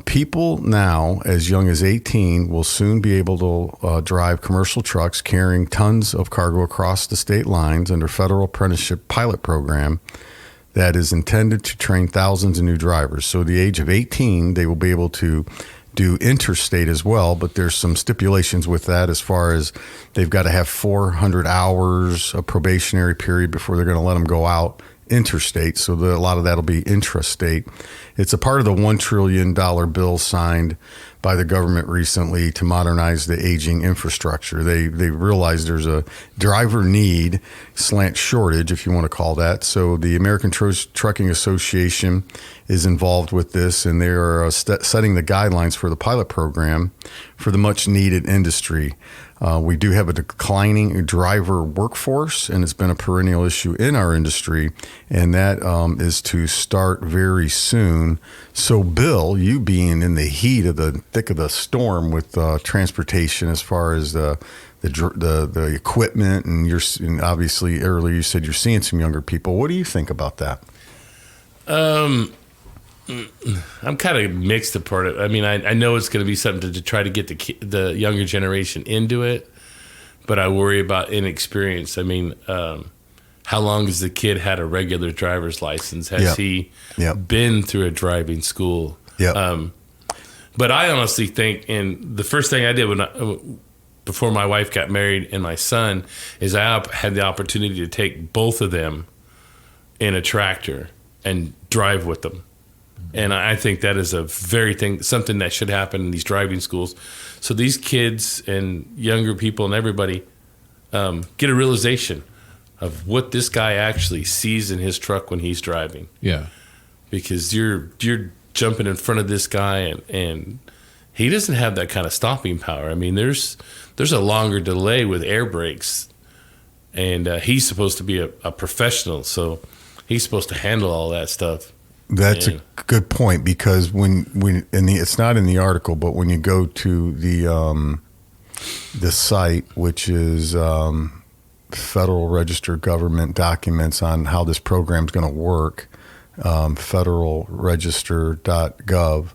People now as young as 18 will soon be able to drive commercial trucks carrying tons of cargo across the state lines under federal apprenticeship pilot program that is intended to train thousands of new drivers. So, at the age of 18, they will be able to do interstate as well, but there's some stipulations with that as far as they've got to have 400 hours of probationary period before they're going to let them go out interstate. So a lot of that will be intrastate. It's a part of the $1 trillion bill signed by the government recently to modernize the aging infrastructure. They realize there's a driver need / shortage, if you want to call that. So the American Trucking Association is involved with this, and they are setting the guidelines for the pilot program for the much needed industry. We do have a declining driver workforce, and it's been a perennial issue in our industry, and that is to start very soon. So, Bill, you being in the heat of the thick of the storm with transportation, as far as the equipment, and obviously earlier you said you're seeing some younger people. What do you think about that? I'm kind of mixed apart. I mean, I know it's going to be something to try to get the younger generation into it, but I worry about inexperience. I mean, how long has the kid had a regular driver's license? Has he been through a driving school? But I honestly think, and the first thing I did before my wife got married and my son is I had the opportunity to take both of them in a tractor and drive with them. And I think that is something that should happen in these driving schools. So these kids and younger people and everybody get a realization of what this guy actually sees in his truck when he's driving. Yeah. Because you're jumping in front of this guy and he doesn't have that kind of stopping power. I mean, there's a longer delay with air brakes, and he's supposed to be a professional, so he's supposed to handle all that stuff. That's a good point, because it's not in the article, but when you go to the site, which is Federal Register Government documents on how this program is going to work, federalregister.gov,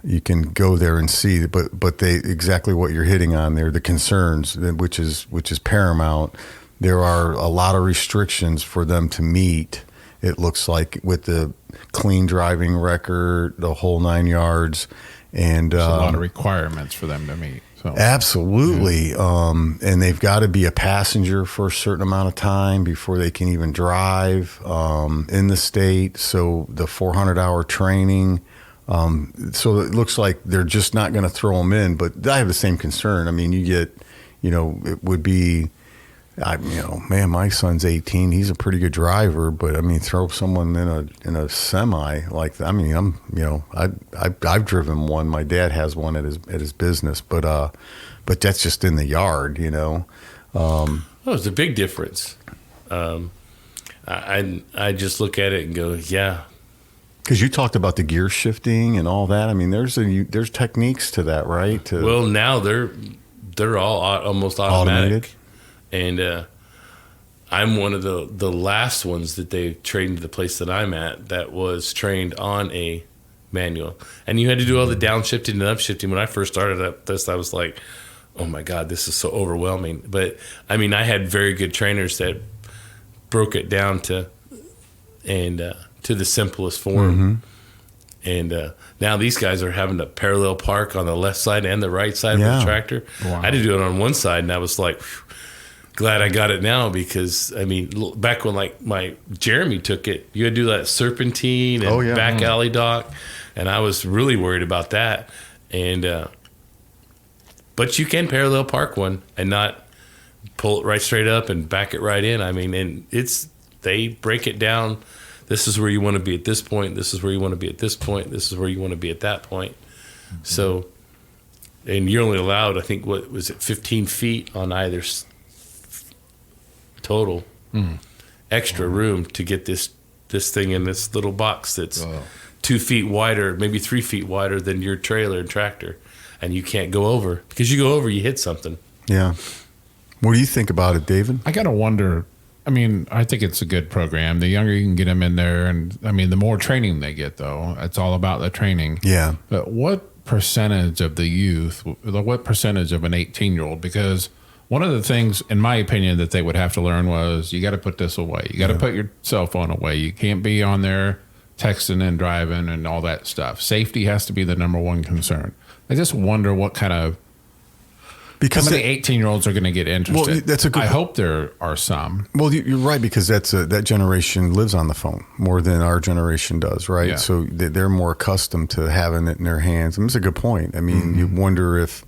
you can go there and see. But they exactly what you're hitting on there, the concerns, which is paramount. There are a lot of restrictions for them to meet. It looks like, with the clean driving record, the whole 9 yards, and There's a lot of requirements for them to meet. So. Absolutely. And they've got to be a passenger for a certain amount of time before they can even drive in the state. So the 400-hour training. So it looks like they're just not going to throw them in. But I have the same concern. I mean, it would be Man, my son's 18. He's a pretty good driver, but I mean, throw someone in a semi like that. I mean, I've driven one. My dad has one at his business, but that's just in the yard, It's a big difference. I just look at it and go, yeah. Because you talked about the gear shifting and all that. I mean, there's techniques to that, right? Well, now they're all almost automatic. And I'm one of the last ones that they trained the place that I'm at that was trained on a manual. And you had to do all the downshifting and upshifting. When I first started at this, I was like, oh my God, this is so overwhelming. But I mean, I had very good trainers that broke it down to the simplest form. And now these guys are having to parallel park on the left side and the right side of the tractor. Wow. I had to do it on one side, and I was like, glad I got it now, because I mean, back when like my Jeremy took it, you had to do that serpentine and back alley dock, and I was really worried about that. And but you can parallel park one and not pull it right straight up and back it right in. I mean, and they break it down. This is where you want to be at this point. This is where you want to be at this point. This is where you want to be at that point. Mm-hmm. So, and you're only allowed, I think, what was it, 15 feet on either total extra room to get this thing in this little box that's 2 feet wider, maybe 3 feet wider than your trailer and tractor. And you can't go over, because you go over, you hit something. Yeah. What do you think about it, David? I got to wonder. I mean, I think it's a good program. The younger you can get them in there, and I mean, the more training they get, though, it's all about the training. Yeah. But what percentage of the youth, what percentage of an 18-year-old? Because one of the things, in my opinion, that they would have to learn was you got to put this away. You got to put your cell phone away. You can't be on there texting and driving and all that stuff. Safety has to be the number one concern. I just wonder what kind of, because how many 18-year-olds are going to get interested. Well, that's a good. I hope there are some. Well, you're right, because that generation lives on the phone more than our generation does, right? Yeah. So they're more accustomed to having it in their hands. And it's a good point. I mean, you wonder if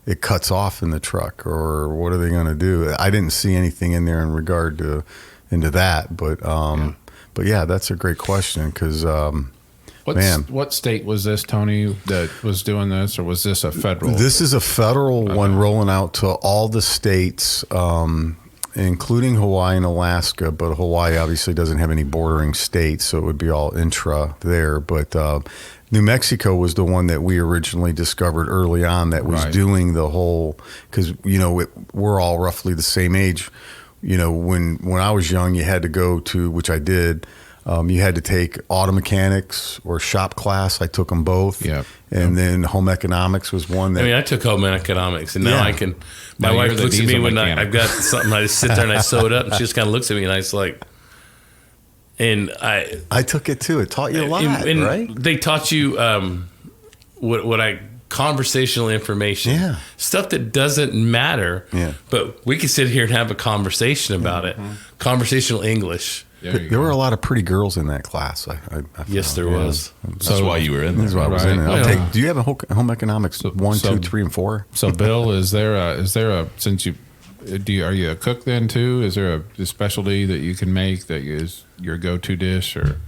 it cuts off in the truck, or what are they going to do? I didn't see anything in there in regard into that, but yeah, that's a great question, because. What state was this, Tony, that was doing this, or was this a federal? This is a federal one rolling out to all the states, including Hawaii and Alaska. But Hawaii obviously doesn't have any bordering states, so it would be all intra there. But New Mexico was the one that we originally discovered early on that was doing the whole, because, we're all roughly the same age. When I was young, you had to go to, which I did, you had to take auto mechanics or shop class. I took them both. Yeah. And then home economics was one that. I took home economics, and now I can. My wife looks at me when I've got something. I just sit there and I sew it up, and she just kind of looks at me, and I just like. And I took it too. It taught you a lot, right? They taught you conversational information, stuff that doesn't matter. Yeah. But we could sit here and have a conversation about it. Conversational English. There were a lot of pretty girls in that class. I yes, there was. That's why you were in there. That's why I was in it. Do you have a home economics 1, 2, 3, and 4? So, Bill, is there a since you are you a cook then too? Is there a specialty that you can make that is your go-to dish, or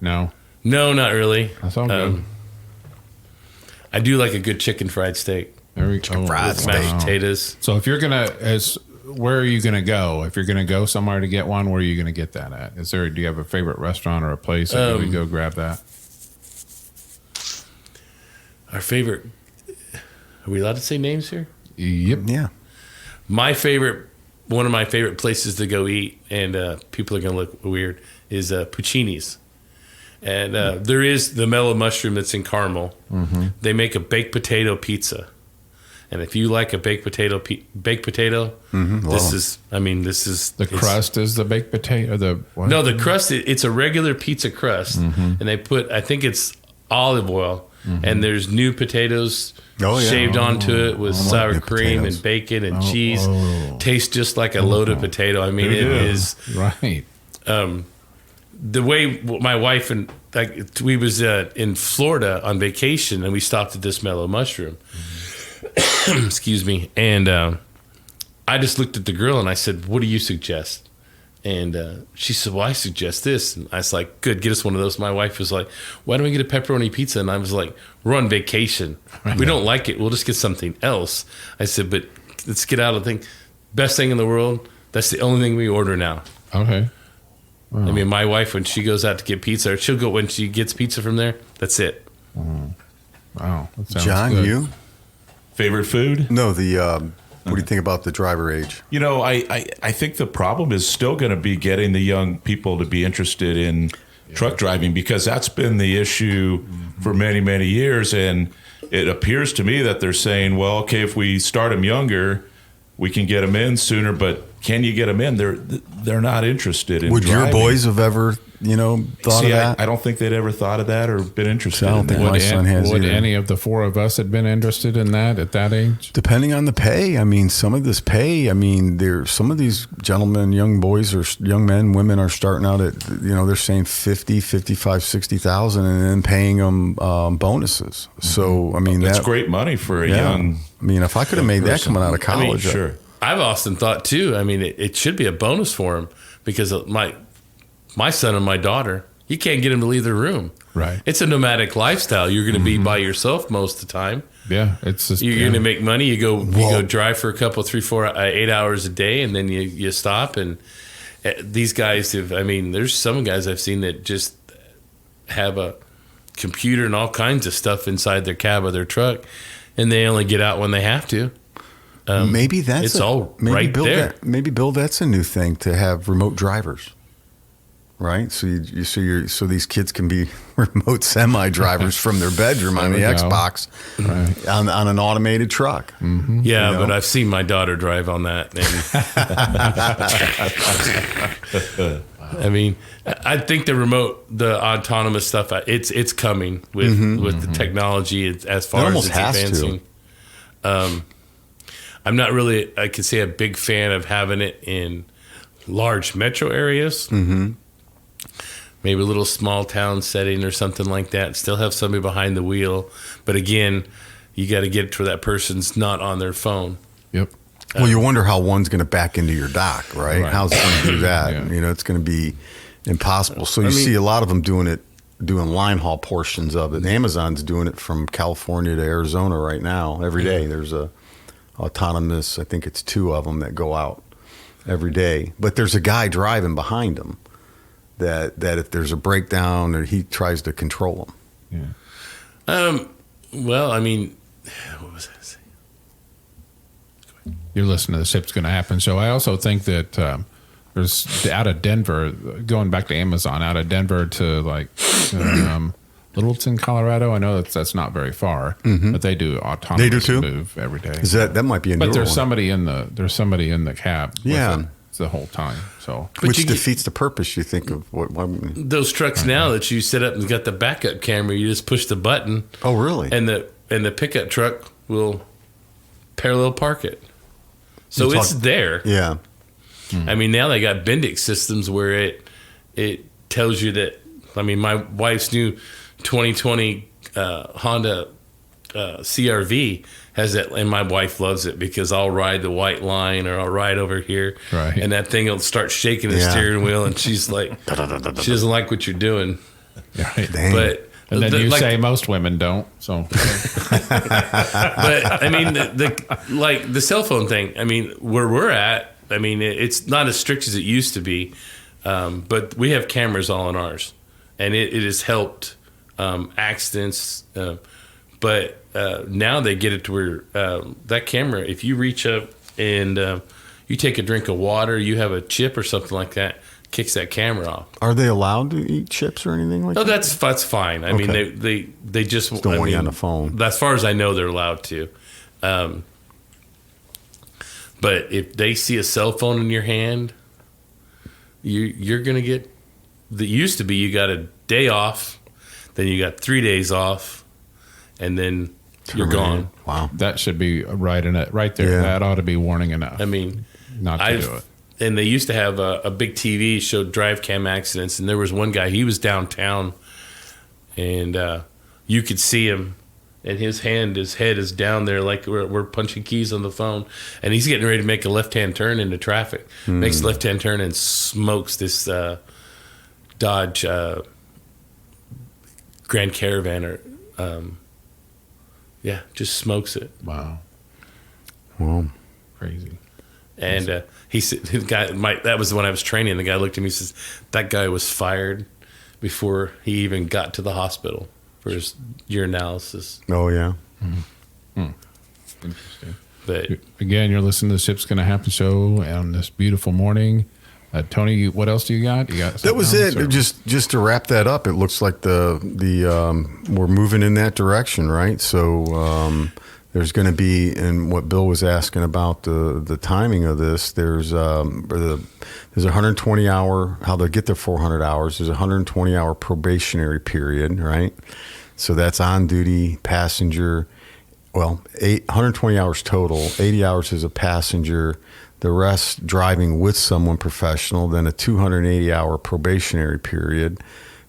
no? No, not really. That's all good. I do like a good chicken fried steak. There we go. Fried steak, mashed potatoes. So if you're where are you going to go? If you're going to go somewhere to get one, where are you going to get that at? Do you have a favorite restaurant or a place that we go grab that? Our favorite. Are we allowed to say names here? Yep. Yeah. One of my favorite places to go eat, and people are going to look weird, is Puccini's. And there is the Mellow Mushroom that's in Carmel. Mm-hmm. They make a baked potato pizza. And if you like a baked potato, this is the crust is the baked potato. No, the crust. It's a regular pizza crust, and they put, I think it's olive oil, and there's new potatoes shaved onto it with sour cream and bacon and cheese. Tastes just like a loaded potato. I mean, it is right. The way my wife and we was in Florida on vacation, and we stopped at this Mellow Mushroom. Excuse me. And I just looked at the girl and I said, "What do you suggest?" And she said, "Well, I suggest this." And I was like, "Good, get us one of those." My wife was like, "Why don't we get a pepperoni pizza?" And I was like, "We're on vacation. We don't like it. We'll just get something else." I said, "But let's get out of the thing. Best thing in the world. That's the only thing we order now." Okay. Wow. I mean, my wife, when she goes out to get pizza, or she'll go when she gets pizza from there, that's it. Wow. That sounds John, good. you? Favorite food? No, what do you think about the driver age? You know, I think the problem is still going to be getting the young people to be interested in truck driving, because that's been the issue for many, many years. And it appears to me that they're saying, well, okay, if we start them younger, we can get them in sooner, but can you get them in? They're not interested in Would driving. your boys have ever, thought of that? I don't think they'd ever thought of that or been interested I don't in think that. my son has Would either. any of the four of us had been interested in that at that age? Depending on the pay. I mean, some of this pay, some of these gentlemen, young boys or young men, women are starting out at, they're saying 50, 55, 60,000 and then paying them bonuses. So, That's great money for a young. if I could have made that person. coming out of college. Sure. I've often thought too. I mean, it should be a bonus for him, because my son and my daughter, you can't get them to leave their room. Right. It's a nomadic lifestyle. You're going to be by yourself most of the time. Yeah. It's just, You're going to make money. You go drive for a couple, 3, 4, 8 hours a day, and then you stop. And these guys there's some guys I've seen that just have a computer and all kinds of stuff inside their cab of their truck, and they only get out when they have to. Maybe that's right there. Maybe Bill, that's a new thing, to have remote drivers, right? So so these kids can be remote semi drivers from their bedroom on the There we go. Xbox, Right. on an automated truck. Mm-hmm. Yeah, You know? but I've seen my daughter drive on that. And I think the autonomous stuff, it's coming with the technology as far as almost it's has to. advancing. I'm not really, I could say, a big fan of having it in large metro areas. Mm-hmm. Maybe a little small town setting or something like that. Still have somebody behind the wheel. But again, you got to get it to where that person's not on their phone. Yep. Well, you wonder how one's going to back into your dock, right? Right. How's it going to do that? Yeah. It's going to be impossible. So you see a lot of them doing line haul portions of it. Amazon's doing it from California to Arizona right now. Every day there's a autonomous, I think it's 2 of them that go out every day. But there's a guy driving behind them that if there's a breakdown, or he tries to control them. Yeah. Well, what was I saying? You're listening to The Ship's Going to Happen. So I also think that there's out of Denver, going back to Amazon, out of Denver to Littleton, Colorado. I know that's not very far, but they do autonomous They do too? move every day. Is that might be a But newer there's one. somebody in the cab. with Yeah. it the whole time. So But Which you get- defeats the purpose, you think, of what Those trucks now that you set up and got the backup camera, you just push the button. Oh, really? And the pickup truck will parallel park it. So You it's talk- there. Yeah. Now they got Bendix systems where it tells you that. My wife's new 2020 Honda CRV has that, and my wife loves it because I'll ride the white line or I'll ride over here, Right. and that thing will start shaking the Yeah. steering wheel, and she's like, she doesn't like what you're doing, right. Dang. but. And then you like- say most women don't. So But the cell phone thing. Where we're at, it's not as strict as it used to be, but we have cameras all in ours, and it has helped accidents. But now they get it to where that camera, if you reach up and you take a drink of water, you have a chip or something like that, kicks that camera off. Are they allowed to eat chips or anything like Oh, that? that's fine. Okay. They just don't want you on the phone. As far as I know, they're allowed to. But if they see a cell phone in your hand, you're gonna get. That used to be you got a day off, then you got 3 days off, and then you're gone. Wow. that should be right in it, right there. Yeah. That ought to be warning enough. Not to do it. And they used to have a big TV showed drive cam accidents, and there was one guy, he was downtown, and you could see him and his head is down there like we're punching keys on the phone, and he's getting ready to make a left-hand turn into traffic. Makes a left-hand turn and smokes this Dodge Grand Caravan, or just smokes it. Wow. Well, Crazy. And he said, the guy, that was the one I was training. The guy looked at me and says, that guy was fired before he even got to the hospital for his urinalysis. oh yeah. Interesting. But Again, you're listening to the Ship's Gonna Happen show on this beautiful morning. Tony, what else do you got? You got That was it. or- Just to wrap that up, it looks like the we're moving in that direction, right? So there's going to be, and what Bill was asking about the timing of this. There's a 120 hour, how they'll get their 400 hours. There's a 120 hour probationary period, right? So that's on duty passenger. Well, 120 hours total. 80 hours as a passenger. The rest driving with someone professional, then a 280-hour probationary period.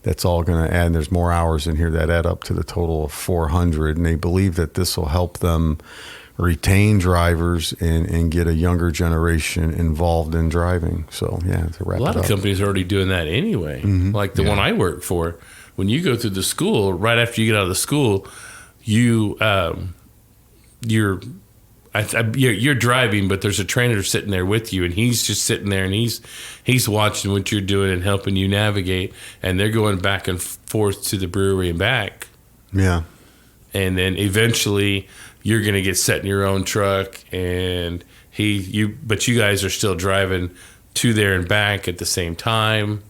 That's all going to add, and there's more hours in here that add up to the total of 400. And they believe that this will help them retain drivers and get a younger generation involved in driving. So, yeah, to wrap a lot it of up. companies are already doing that anyway. Like the one I work for, when you go through the school, right after you get out of the school, you're driving, but there's a trainer sitting there with you, and he's just sitting there, and he's watching what you're doing and helping you navigate. And they're going back and forth to the brewery and back. Yeah. And then eventually you're going to get set in your own truck, and but you guys are still driving to there and back at the same time.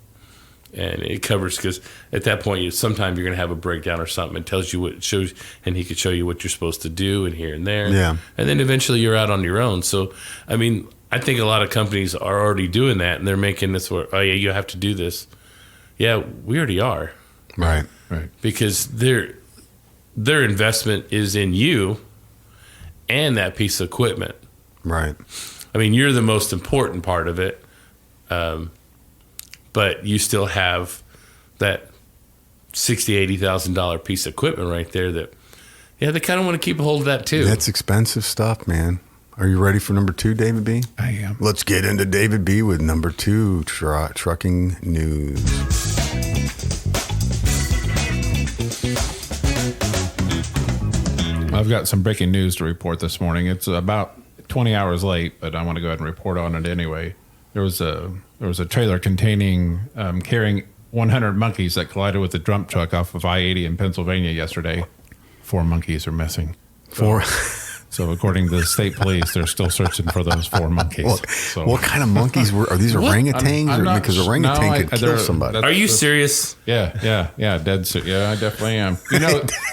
And it covers, because at that point, sometimes you're going to have a breakdown or something. It tells you what it shows, and he could show you what you're supposed to do and here and there. Yeah. And then eventually you're out on your own. So, I mean, I think a lot of companies are already doing that, and they're making this where, oh, yeah, you have to do this. Yeah, we already are. Right. Right. Because their investment is in you and that piece of equipment. Right. I mean, you're the most important part of it. But you still have that $60,000, $80,000 piece of equipment right there that, they kind of want to keep a hold of that too. That's expensive stuff, man. Are you ready for number 2, David B? I am. Let's get into David B with number 2, trucking news. I've got some breaking news to report this morning. It's about 20 hours late, but I want to go ahead and report on it anyway. There was a trailer carrying 100 monkeys that collided with a dump truck off of I-80 in Pennsylvania yesterday. 4 monkeys are missing. 4. So according to the state police, they're still searching for those 4 monkeys. What kind of monkeys are these? Orangutans? I'm not- Because orangutan could kill they're- somebody. Are you serious? Yeah, dead. Yeah, I definitely am.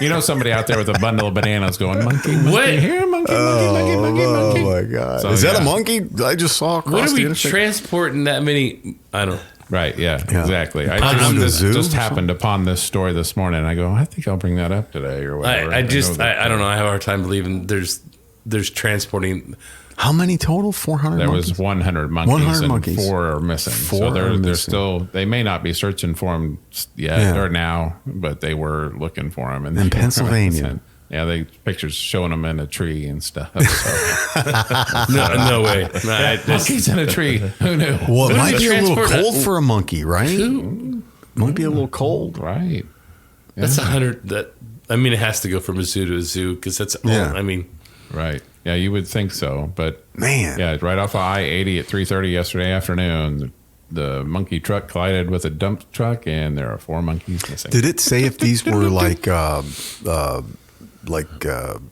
You know somebody out there with a bundle of bananas going, monkey, What? here, monkey. Oh my God! So, Is that yeah. a monkey I just saw across What are the we interstate? transporting that many? I don't. Right, yeah, exactly. I Possibly the zoo just or happened upon this story this morning. I go, I think I'll bring that up today or whatever. I don't know. I have a hard time believing there's transporting. How many total? 400 There monkeys? was 100 monkeys 100 and monkeys. 4 are missing. 4 so are they're missing. still, they may not be searching for them yet or now, but they were looking for them. In Pennsylvania. Yeah, they pictures showing them in a tree and stuff. So. No way. Monkeys in a tree. Who knew? Well, it What might is be a little transport- cold for a monkey, right? Who? Might be a little cold. Right. That's 100. That I mean, it has to go from a zoo to a zoo because that's. Yeah. I mean, Right. Yeah, you would think so, but Man. yeah, right off of I-80 at 3:30 yesterday afternoon, the monkey truck collided with a dump truck, and there are 4 monkeys missing. Did it say if these were like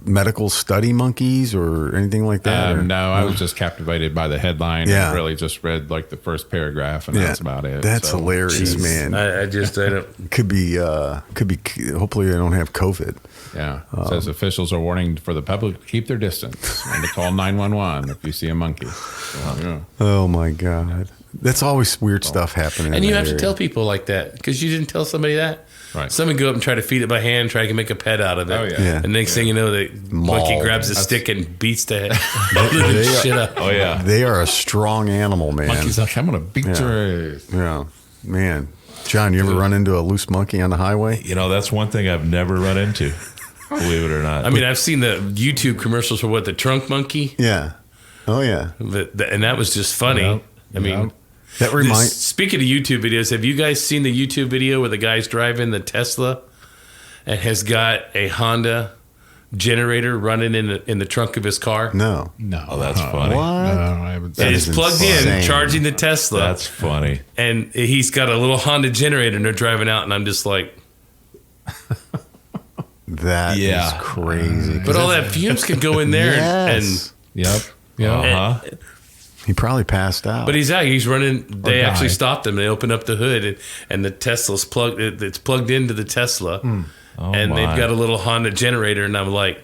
medical study monkeys or anything like that? or- No, I was just captivated by the headline. Yeah. And really just read like the first paragraph, and that's about it. That's So, hilarious, geez. man. I don't. Could be. Hopefully, they don't have COVID. Yeah. It says officials are warning for the public to keep their distance and to call 911 if you see a monkey. So, yeah. Oh my God, that's always weird stuff happening. And in you that have to area. tell people like that because you didn't tell somebody that. Right. Someone go up and try to feed it by hand, try to make a pet out of it. Oh, yeah. Yeah. And next thing you know, the monkey Maul. grabs a stick and beats the They are- shit up. Oh, yeah. They are a strong animal, man. Monkey's like, I'm going to beat your ass. Yeah, man. John, you ever run into a loose monkey on the highway? That's one thing I've never run into. Believe it or not. I mean, I've seen the YouTube commercials for the trunk monkey. Yeah. Oh, yeah. And that was just funny. Yep. I mean, That reminds. speaking of YouTube videos, have you guys seen the YouTube video where the guy's driving the Tesla and has got a Honda generator running in the trunk of his car? No. Oh, that's funny. What? No, I haven't And seen he's is plugged insane. in, charging the Tesla. That's funny. And he's got a little Honda generator, and they're driving out, and I'm just like, That is crazy. but all that fumes can go in there, Yes. Yep. Yeah. and He probably passed out. but he's out. He's running. They died. actually stopped him. They opened up the hood, and the Tesla's plugged. It's plugged into the Tesla, Oh, and my. they've got a little Honda generator. And I'm like,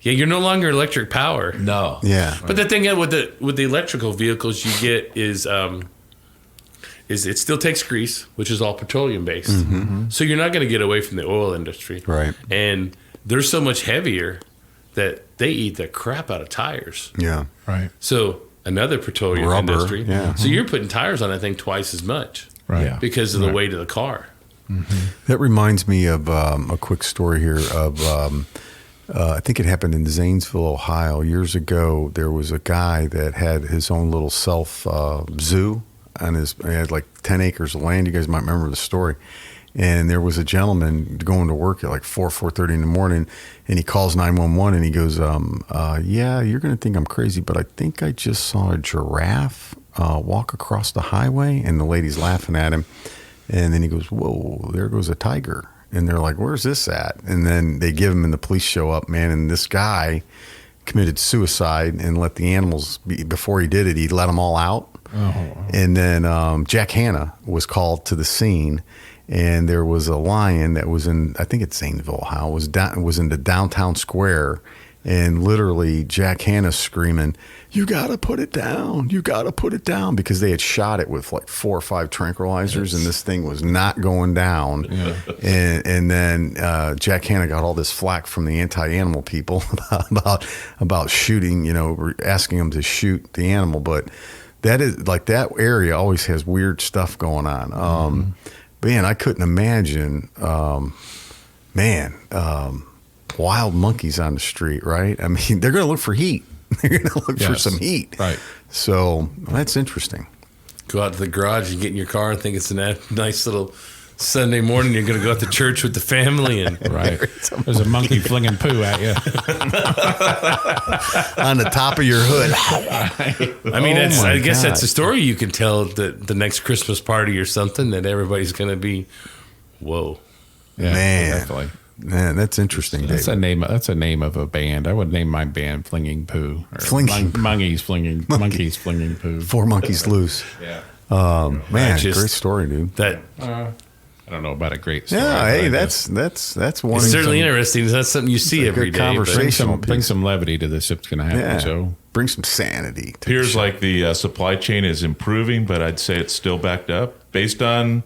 yeah, you're no longer electric power. No. Yeah. But the thing with the electrical vehicles you get is it still takes grease, which is all petroleum based. So you're not going to get away from the oil industry, Right. And they're so much heavier that they eat the crap out of tires. Yeah. Right. So another petroleum Rubber, industry. yeah. So you're putting tires on, I think, twice as much Right. Yeah. because of the weight of the car. That reminds me of a quick story here of I think it happened in Zanesville, Ohio. Years ago, there was a guy that had his own little self zoo, and he had like 10 acres of land. You guys might remember the story. And there was a gentleman going to work at like 4:30 in the morning, and he calls 911, and he goes, yeah, you're going to think I'm crazy, but I think I just saw a giraffe walk across the highway. And the lady's laughing at him. And then he goes, whoa, there goes a tiger. And they're like, where's this at? And then they give him, and the police show up, man. And this guy committed suicide and let the animals be. Before he did it, he let them all out. And then Jack Hanna was called to the scene. And there was a lion that was in, I think it's Zanesville, Ohio, was in the downtown square. And literally Jack Hanna screaming, you got to put it down. You got to put it down. Because they had shot it with like 4 or 5 tranquilizers, and this thing was not going down. Yeah. And then Jack Hanna got all this flack from the anti-animal people about shooting, asking them to shoot the animal. But that is like, that area always has weird stuff going on. Man, I couldn't imagine, wild monkeys on the street, right? I mean, they're going to look for heat. They're going to look for some heat. Right. So that's interesting. Go out to the garage and get in your car and think it's a nice little Sunday morning. You're going to go out to church with the family. And Right. There's a monkey flinging poo at you. On the top of your hood. I mean, I guess God. that's a story you can tell the next Christmas party or something that everybody's going to be, whoa. Yeah, Man. definitely. Man, that's interesting, That's David. a name of a band. I would name my band Flinging Poo. Or Flinging Monkeys Flinging Poo. 4 monkeys loose. Yeah. Man, just- great story, dude. That I don't know about a great story. Yeah, but hey, I that's one. it's certainly interesting. It's not something you see a every good day. but- conversation. bring some levity to the Ship's Gonna Happen Yeah, show. bring some sanity. to the Appears show. like the supply chain is improving, but I'd say it's still backed up based on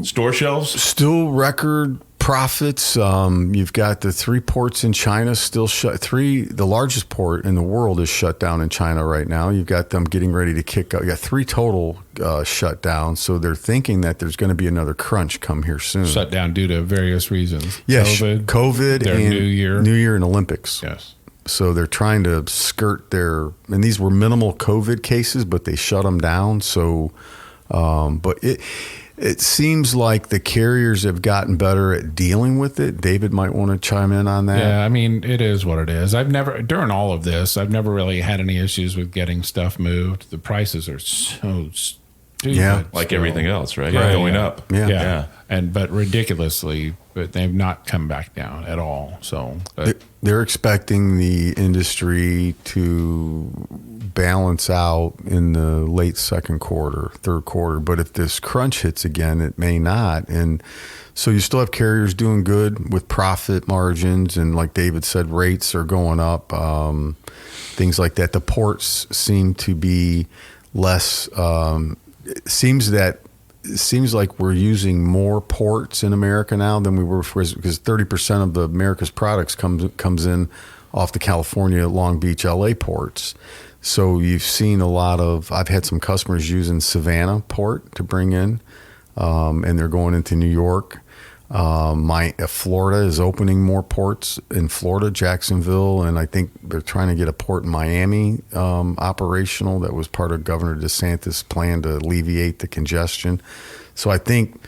store shelves. Still record profits. You've got the 3 ports in China still shut. The largest port in the world is shut down in China right now. You've got them getting ready to kick out. You got 3 total shut down. So they're thinking that there's going to be another crunch come here soon. Shut down due to various reasons. Yes, COVID their and New Year. New Year and Olympics. Yes. So they're trying to skirt and these were minimal COVID cases, but they shut them down. So, but it seems like the carriers have gotten better at dealing with it. David might want to chime in on that. Yeah, I mean, it is what it is. During all of this, I've never really had any issues with getting stuff moved. The prices are so stupid. Yeah. Like still. everything else, right? Right, Going yeah. up. Yeah. Yeah. But ridiculously, but they've not come back down at all. So, but They're expecting the industry to balance out in the late second quarter, third quarter. But if this crunch hits again, it may not. And so you still have carriers doing good with profit margins. And like David said, rates are going up, things like that. The ports seem to be less, it seems like we're using more ports in America now than we were before, because 30% of America's products comes in off the California, Long Beach, LA ports. So you've seen a lot of, I've had some customers using Savannah port to bring in, and they're going into New York. Florida is opening more ports in Florida, Jacksonville, and I think they're trying to get a port in Miami operational. That was part of Governor DeSantis' plan to alleviate the congestion. So I think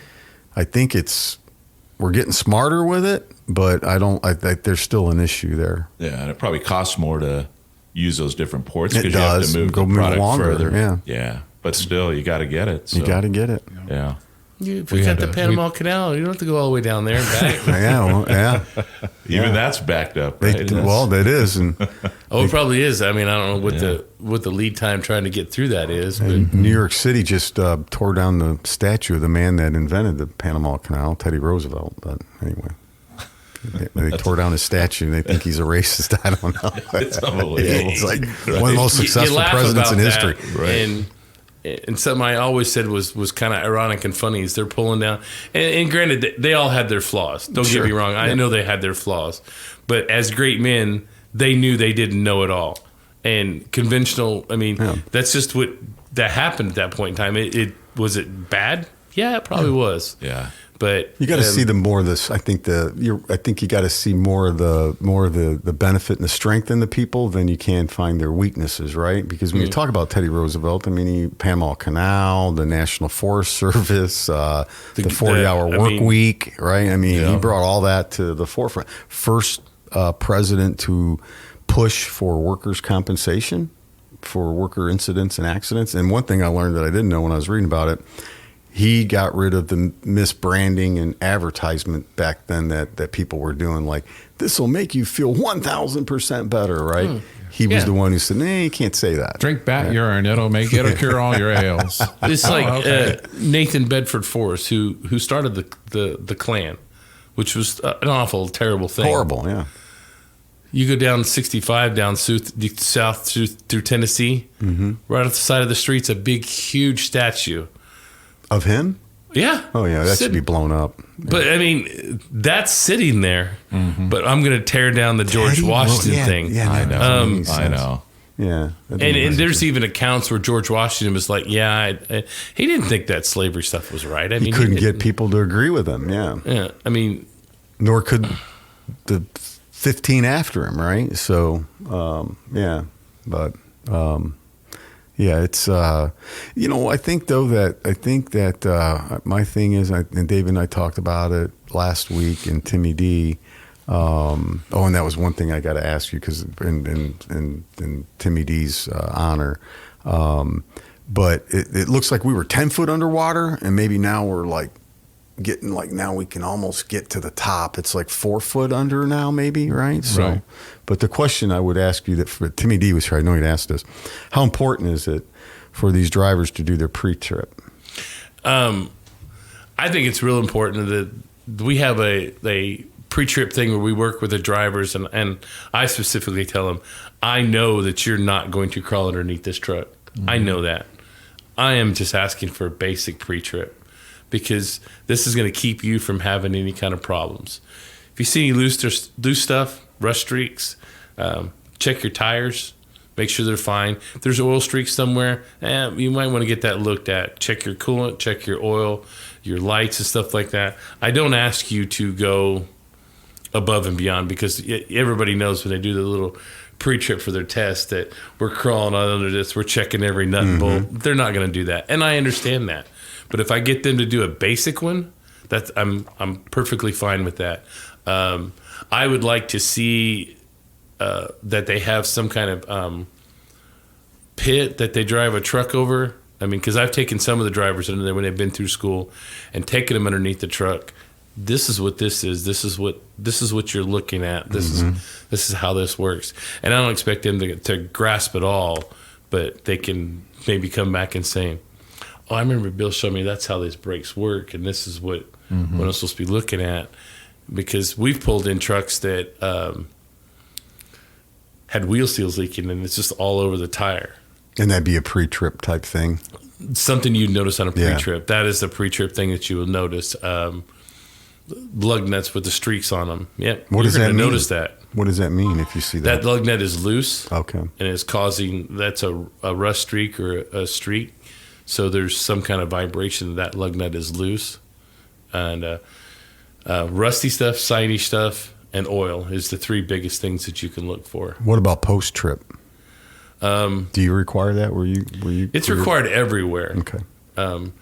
we're getting smarter with it, but I think there's still an issue there. Yeah, and it probably costs more to use those different ports It because you have does. to move Go the move product longer, further. yeah. But still, you got to get it. So, You got to get it. Yeah. We got the Panama Canal. You don't have to go all the way down there and back. Yeah. Even that's backed up, right? That is. And It probably is. I mean, I don't know what the lead time trying to get through that is. But New York City just tore down the statue of the man that invented the Panama Canal, Teddy Roosevelt. But anyway, they tore down his statue and they think he's a racist. I don't know. It's unbelievable. It's like one of the most successful laugh presidents in about history. that, Right. And something I always said was kind of ironic and funny is they're pulling down. And granted, they all had their flaws. Don't Sure. get me wrong. I know they had their flaws. But as great men, they knew they didn't know it all. And conventional, I mean, that's just what that happened at that point in time. Was it bad? Yeah, it probably was. Yeah. But You got to see the more of this. I think you got to see more of the benefit and the strength in the people than you can find their weaknesses, right? Because when you talk about Teddy Roosevelt, I mean, Panama Canal, the National Forest Service, the 40-hour work week, right? I mean, he brought all that to the forefront. First president to push for workers' compensation for worker incidents and accidents. And one thing I learned that I didn't know when I was reading about it, he got rid of the misbranding and advertisement back then that people were doing, like, this will make you feel 1,000% better, right? He was the one who said, you can't say that. Drink bat urine. It'll cure all your ails. It's like Nathan Bedford Forrest, who started the Klan, which was an awful, terrible thing. Horrible, yeah. You go down 65 down south through Tennessee, right off the side of the street's a big, huge statue. Of him? Yeah. Oh, yeah, that should be blown up. But, I mean, that's sitting there. But I'm going to tear down the George Washington thing. Yeah, I know. I know. Yeah. And there's even accounts where George Washington was like, he didn't think that slavery stuff was right. I mean, he couldn't get people to agree with him, Yeah, I mean. Nor could the 15 after him, right? So, But, it's, I think that my thing is, and Dave and I talked about it last week in Timmy D. And that was one thing I got to ask you because in Timmy D's honor. But it looks like we were 10 foot underwater and maybe now we're now we can almost get to the top. It's like 4 foot under now, maybe, right? So, right. But the question I would ask you that for Timmy D was here, I know he'd asked this. How important is it for these drivers to do their pre-trip? I think it's real important that we have a pre-trip thing where we work with the drivers, and I specifically tell them, I know that you're not going to crawl underneath this truck. I know that. I am just asking for a basic pre-trip because this is going to keep you from having any kind of problems. If you see any loose stuff, rust streaks, check your tires, make sure they're fine. If there's oil streaks somewhere, you might want to get that looked at. Check your coolant, check your oil, your lights and stuff like that. I don't ask you to go above and beyond because everybody knows when they do the little pre-trip for their test that we're crawling under this, we're checking every nut and bolt. They're not going to do that, and I understand that. But if I get them to do a basic one, I'm perfectly fine with that. I would like to see that they have some kind of pit that they drive a truck over. I mean, because I've taken some of the drivers under there when they've been through school and taken them underneath the truck. This is what this is. This is what you're looking at. This is how this works. And I don't expect them to grasp it all, but they can maybe come back and say, "Oh, I remember Bill showed me that's how these brakes work, and this is what I'm supposed to be looking at." Because we've pulled in trucks that had wheel seals leaking, and it's just all over the tire. And that'd be a pre-trip type thing. Something you'd notice on a pre-trip. That is the pre-trip thing that you will notice. Lug nuts with the streaks on them. Yep. What does that mean? Notice that. What does that mean if you see that? That lug nut is loose. Okay. And it's causing, that's a rust streak or a streak. So there's some kind of vibration that lug nut is loose. And Rusty stuff, shiny stuff, and oil is the 3 biggest things that you can look for. What about post trip? Do you require that? Were you? It's required everywhere. Okay. And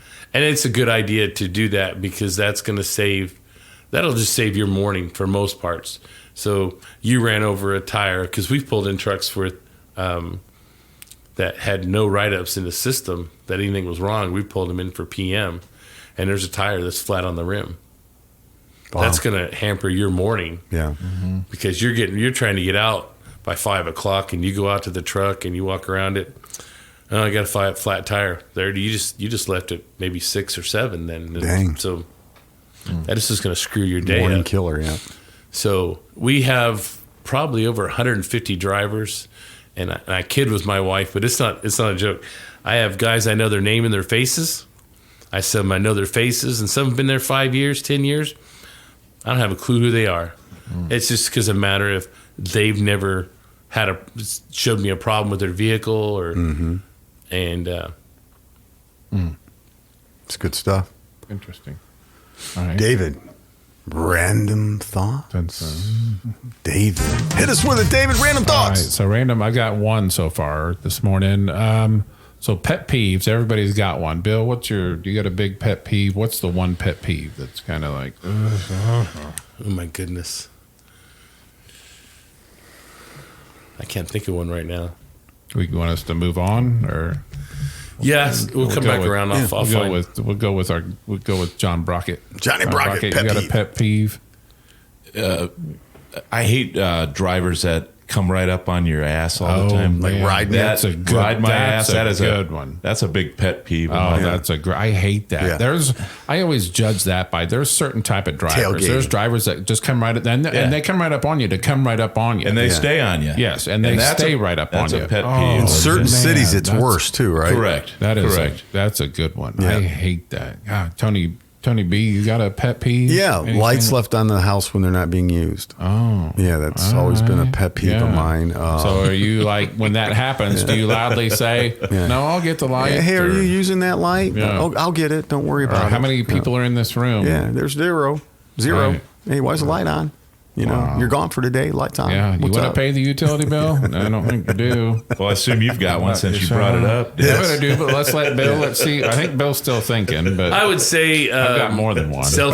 it's a good idea to do that because that'll just save your morning for most parts. So you ran over a tire because we've pulled in trucks that had no write-ups in the system that anything was wrong. We pulled them in for PM, and there's a tire that's flat on the rim. Wow. That's going to hamper your morning. Yeah. Because you're trying to get out by 5 o'clock, and you go out to the truck and you walk around it. Oh, I got a flat tire there. You just left it maybe 6 or 7 then. Dang. So that is just going to screw your day Morning up. killer, yeah. So we have probably over 150 drivers, and I kid with my wife, but it's not a joke. I have guys I know their name and their faces. I said I know their faces, and some have been there 5 years, 10 years. I don't have a clue who they are. It's just because a matter of they've never showed me a problem with their vehicle or and it's good stuff. Interesting. All right. David, random thoughts. David, hit us with it, David. Random All right, thoughts. so random. I got one so far this morning. So pet peeves. Everybody's got one. Bill, do you got a big pet peeve? What's the one pet peeve that's kind of like? Oh my goodness, I can't think of one right now. We want us to move on, or yes, we'll come back around. We'll go with John Brockett. Johnny Brockett, you pet got peeve. a pet peeve? I hate drivers that come right up on your ass all the time. Like riding that's a good, ride my ass. That is good one. That's a big pet peeve. Oh, that's I hate that. Yeah. I always judge that by there's certain type of drivers. Tailgating. There's drivers that just come right and they come right up on you to come right up on you, and they stay on you. Yes, and they stay right up on you. That's a pet peeve. In certain cities, it's worse too, right? Correct. That is correct. That's a good one. Yeah. I hate that. God, Tony B, you got a pet peeve? Yeah, Anything? lights left on the house when they're not being used. Oh, Yeah, that's always been a pet peeve of mine. So are you like, when that happens, do you loudly say, no, I'll get the light? Hey, are you using that light? Yeah. Oh, I'll get it. Don't worry about it. How many people are in this room? Yeah, there's zero. Right. Hey, why's the light on? You know, you're gone for today. Lights on. Yeah, you What's want to up? pay the utility bill? I don't think you do. Well, I assume you've got one since you brought it up. Yeah, I do, but let's let Bill. Let's see. I think Bill's still thinking, but I would say I've got more than one. Cell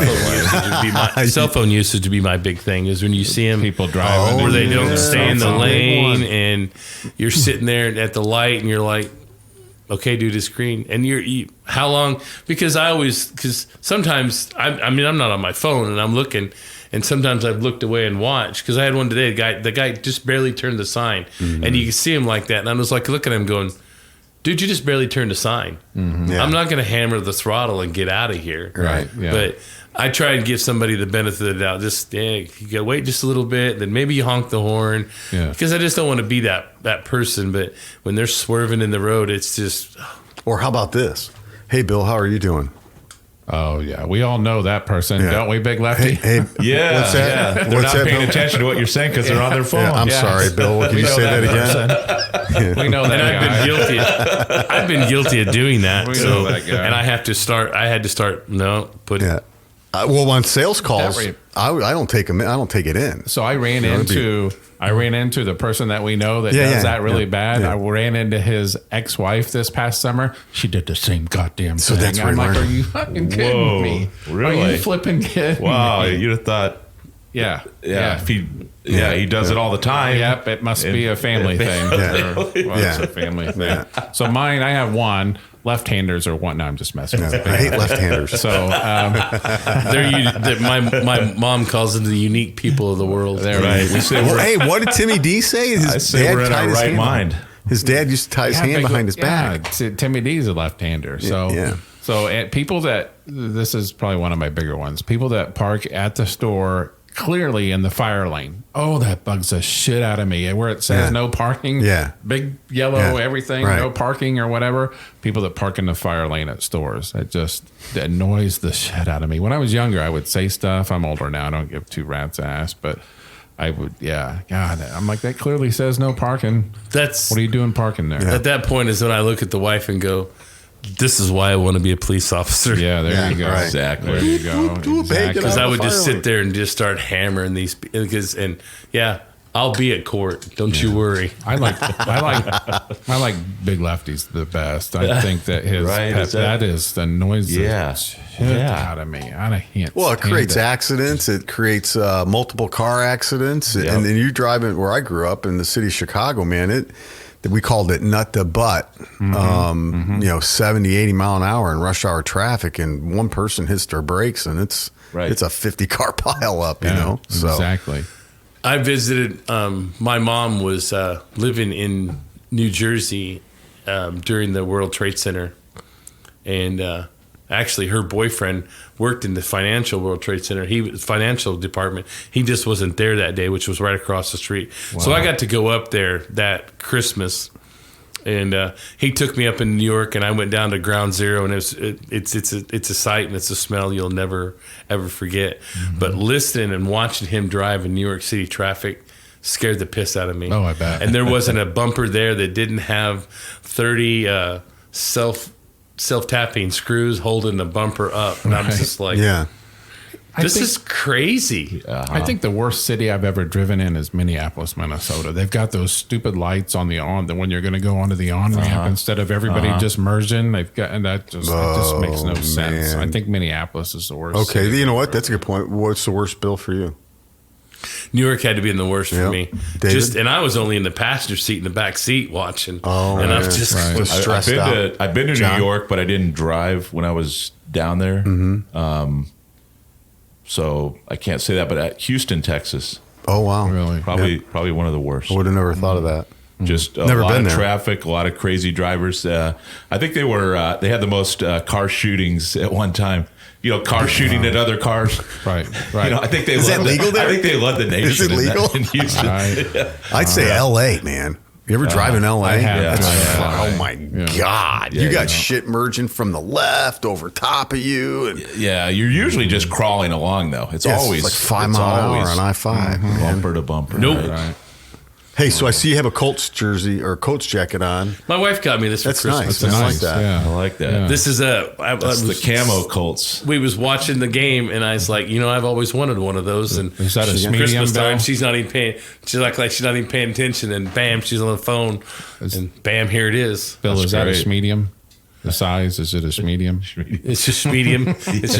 phone usage would be my big thing. Is when you see them People driving where they don't yeah. stay in the Cell phone. lane, and you're sitting there at the light, and you're like, okay, do this green. And how long? Because sometimes I'm not on my phone and I'm looking, and sometimes I've looked away and watched, because I had one today. The guy just barely turned the sign, and you can see him like that. And I was like looking at him going, dude, you just barely turned the sign. Yeah. I'm not going to hammer the throttle and get out of here. Right. Yeah. But I try and give somebody the benefit of the doubt. Just, you got to wait just a little bit, then maybe you honk the horn. Yeah. Because I just don't want to be that person. But when they're swerving in the road, it's just... Or how about this? Hey, Bill, how are you doing? Oh yeah, we all know that person, Yeah. don't we, Big Lefty? Hey, Yeah, what's that? yeah. They're What's not that, paying Bill? attention to what you're saying because they're on their phone. Yeah, I'm Yes. sorry, Bill. Can We you know say that that again? We know that And I've guy. been guilty. I've been guilty of doing that. We know So, that guy. and I had to start. No, put Yeah. Well, on sales calls, That I don't take them. I don't take it in. So I ran it'd into the person that we know that Yeah, does yeah, that really yeah, bad. yeah. I ran into his ex-wife this past summer. She did the same goddamn So thing. that's where I'm you like, learned. are you fucking kidding Whoa, me? really? Are you flipping kidding Wow, me? you'd have thought, Yeah. if he does it all the time. Yep, it must be a family thing. Yeah. Well, it's a family thing. So mine, I have one. Left-handers are one. No, I'm just messing with you. I hate left-handers. So my mom calls them the unique people of the world. there Right. we We say Well, we're, hey, what did Timmy D say? His I say we're in tied our his right hand- mind. His dad used to tie his hand behind his back. Timmy D's a left-hander. So, Yeah. People that, this is probably one of my bigger ones, people that park at the store clearly in the fire lane. Oh, that bugs the shit out of me. Where it says Yeah. no parking, Yeah. big yellow, Yeah. everything, Right. no parking or whatever. People that park in the fire lane at stores, it annoys the shit out of me. When I was younger, I would say stuff. I'm older now. I don't give two rats ass, but I would, God, I'm like, that clearly says no parking. That's What are you doing parking there? at that point is when I look at the wife and go, This is why I want to be a police officer. Yeah, there you go. Right. Exactly. There you go. Exactly. Because I would just sit there and just start hammering these. I'll be at court. Don't you worry. I like Big Lefty's the best. I think that his Right, that is the noise Yeah. that shit out of me. I can't. Well, it stand creates it. accidents. It creates multiple car accidents. Yep. And then you drive it where I grew up in the city of Chicago, man. We called it nut to butt, 70, 80 mile an hour in rush hour traffic. And one person hits their brakes and it's a 50 car pile up, you know? So. Exactly. I visited. My mom was living in New Jersey during the World Trade Center, and actually, her boyfriend worked in the financial World Trade Center. He was financial department. He just wasn't there that day, which was right across the street. Wow. So I got to go up there that Christmas, and he took me up in New York, and I went down to Ground Zero, and it's a sight and it's a smell you'll never ever forget. Mm-hmm. But listening and watching him drive in New York City traffic scared the piss out of me. Oh, I bet. And there wasn't a bumper there that didn't have 30 self-tapping screws holding the bumper up, and I'm just like, Yeah. this is crazy. I think the worst city I've ever driven in is Minneapolis, Minnesota. They've got those stupid lights on the when you're going to go onto the on ramp instead of everybody just merging. They've got, and that just makes no sense. man. I think Minneapolis is the worst. Okay. city. You know what? That's a good point. What's the worst bill for you? New York had to be in the worst for Yep. me. David? And I was only in the passenger seat in the back seat watching. Oh, and I man. was just Right. Just stressed out. I've been to John? New York, but I didn't drive when I was down there. Mm-hmm. So I can't say that. But at Houston, Texas, Oh, wow. Really? probably one of the worst. I would have never thought of that. Just a Never lot been of there. traffic, a lot of crazy drivers. I think they had the most car shootings at one time. Car shooting at other cars. Right. I think they Is that led legal there? I think they led the nation. Is it in that- legal? in Houston? Right. I'd say L.A., man. You ever drive in L.A.? I have. That's- I have. Oh, my God. Yeah, you got shit merging from the left over top of you. And Yeah, you're usually just crawling along though. It's Yeah, always like 5 it's mile an hour always on I-5. man. bumper to bumper. Nope. Right. Hey, so I see you have a Colts jersey or Colts jacket on. My wife got me this for That's Christmas. nice. I like Nice. that. Yeah. I like that. Yeah. This is That's the camo Colts. We was watching the game, and I was like, I've always wanted one of those. And Is that a medium, Christmas time, Bill? she's not even paying. She's like she's not even paying attention, and bam, she's on the phone, and bam, here it is. Bill, That's is that great. a medium? The size, is it a medium? It's just medium. it's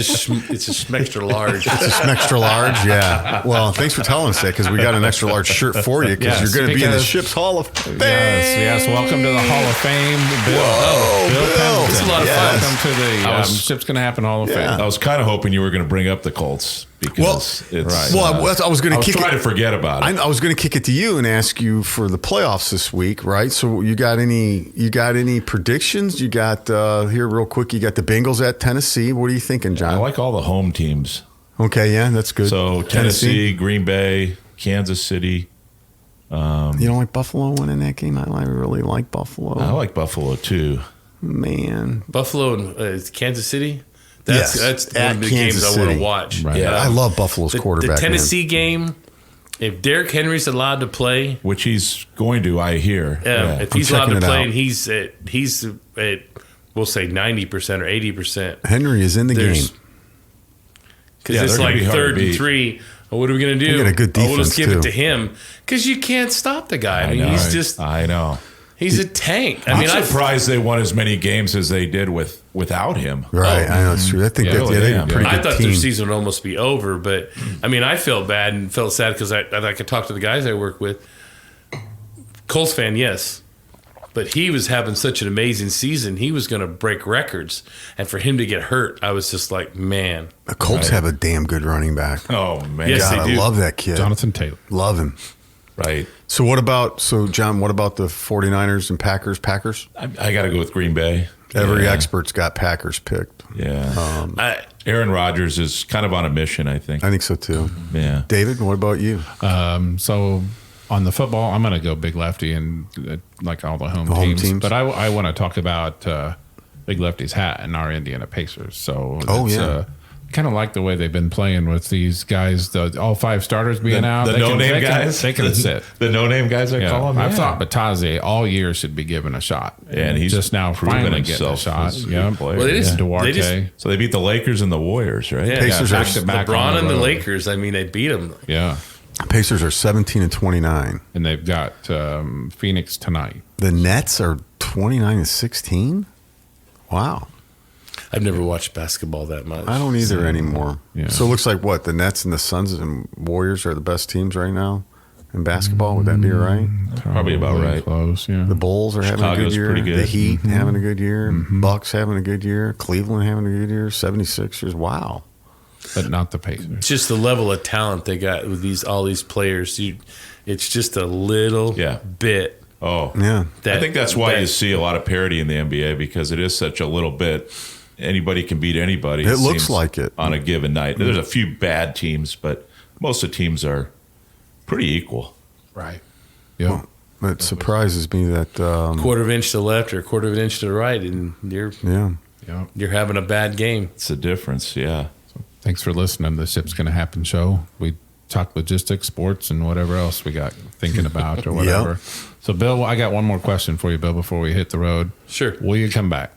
just extra large. It's an extra large, yeah. Well, thanks for telling us that because we got an extra large shirt for you because Yes, you're going to be in the because- Ship's Hall of Fame. Yes. Welcome to the Hall of Fame, Bill. Whoa, Bill Bill. Pendleton. It's a lot of fun. Welcome to the Ship's Gonna Happen Hall of Yeah. Fame. I was kind of hoping you were going to bring up the Colts because it's. Well, I was going I to was kick trying it. to forget about it. I was going to kick it to you and ask you for the playoffs this week, right? So you got any predictions? You got here real quick. You got the Bengals at Tennessee. What are you thinking, I John? like all the home teams. Okay, yeah, that's good. So Tennessee, Green Bay, Kansas City. You don't like Buffalo winning that game? I really like Buffalo. I like Buffalo too. Man, Buffalo and Kansas City. Yes, That's one at of the Kansas games I want City. to watch. Right. Yeah. I love Buffalo's The quarterback. Tennessee game. If Derrick Henry's allowed to play, Which he's going to, I hear. if he's allowed checking to it play, out. and he's at we'll say 90% or 80%. Man. Henry is in the game. Because Yeah, it's they're gonna like be hard to 3rd and beat. 3. What are we going to do? They got a good We'll just defense, give it too. to him because you can't stop the guy. I mean, know. he's just I know. he's a tank. I I'm mean, surprised they won as many games as they did without him. Right, I know it's true. I think Yeah, they yeah. a pretty I good thought team. their season would almost be over, but I mean, I felt bad and felt sad because I could talk to the guys I work with. Colts fan, yes, but he was having such an amazing season. He was going to break records, and for him to get hurt, I was just like, man. The Colts have a damn good running back. Oh man. Yes, God, they I do. love that kid. Jonathan Taylor. Love him. Right. So John, what about the 49ers and Packers? I got to go with Green Bay. Every Yeah. expert's got Packers picked. Yeah. Aaron Rodgers is kind of on a mission, I think. I think so too. Yeah. David, what about you? So on the football, I'm going to go Big Lefty and like all the home, home teams. teams. But I want to talk about Big Lefty's hat and our Indiana Pacers. So Oh, yeah. kind of like the way they've been playing with these guys. All 5 starters being out. The no-name guys. They can sit. The no-name guys I call them. I thought Bataze all year should be given a shot. And he's just now finally getting a shot. Yeah. Well, it is. Duarte. So they beat the Lakers and the Warriors, right? Yeah, Pacers are back-to-back LeBron on the and the road. Lakers. I mean, they beat them. Yeah. Pacers are 17-29. And they've got Phoenix tonight. The Nets are 29-16. Wow. I've never watched basketball that much. I don't either anymore. Yeah. So it looks like what? The Nets and the Suns and Warriors are the best teams right now in basketball. Would that be right? Probably about right. Close, yeah. The Bulls are having a good Chicago's year. pretty good. The Heat having a good year. Bucks having a good year. Cleveland having a good year. 76ers. Wow. But not the Pacers. Just the level of talent they got with all these players. It's just a little bit. Oh, Yeah. I think that's why you see a lot of parity in the NBA, because it is such a little bit. Anybody can beat anybody. It looks seems, like it. on a given night. There's a few bad teams, but most of the teams are pretty equal. Right. Yeah. Well, it surprises me that. Quarter of an inch to the left or a quarter of an inch to the right, and you're having a bad game. It's the difference, yeah. Thanks for listening to the Ship's Gonna Happen show. We talk logistics, sports, and whatever else we got thinking about or whatever. So, Bill, I got one more question for you, Bill, before we hit the road. Sure. Will you come back?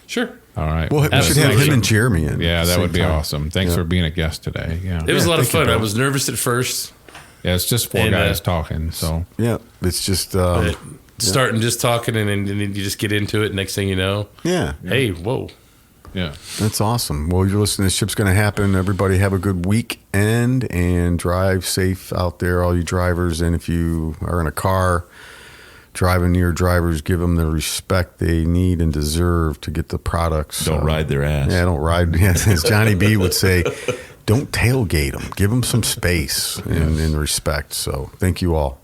Sure. All right. Well, we should have him and Jeremy in. Yeah, at the that same would be time. awesome. Thanks for being a guest today. Yeah. It was a lot of thank you, fun. I Bill. was nervous at first. Yeah, it's just 4 guys talking. So, Yeah, it's just. Starting just talking, and then you just get into it. Next thing you know, Yeah. hey, whoa. yeah. That's awesome. Well, you're listening to Ship's Going to Happen. Everybody have a good weekend and drive safe out there, all you drivers. And if you are in a car driving near drivers, give them the respect they need and deserve to get the products. Don't ride their ass. Yeah, don't ride. As Johnny B would say, don't tailgate them. Give them some space and respect. So thank you all.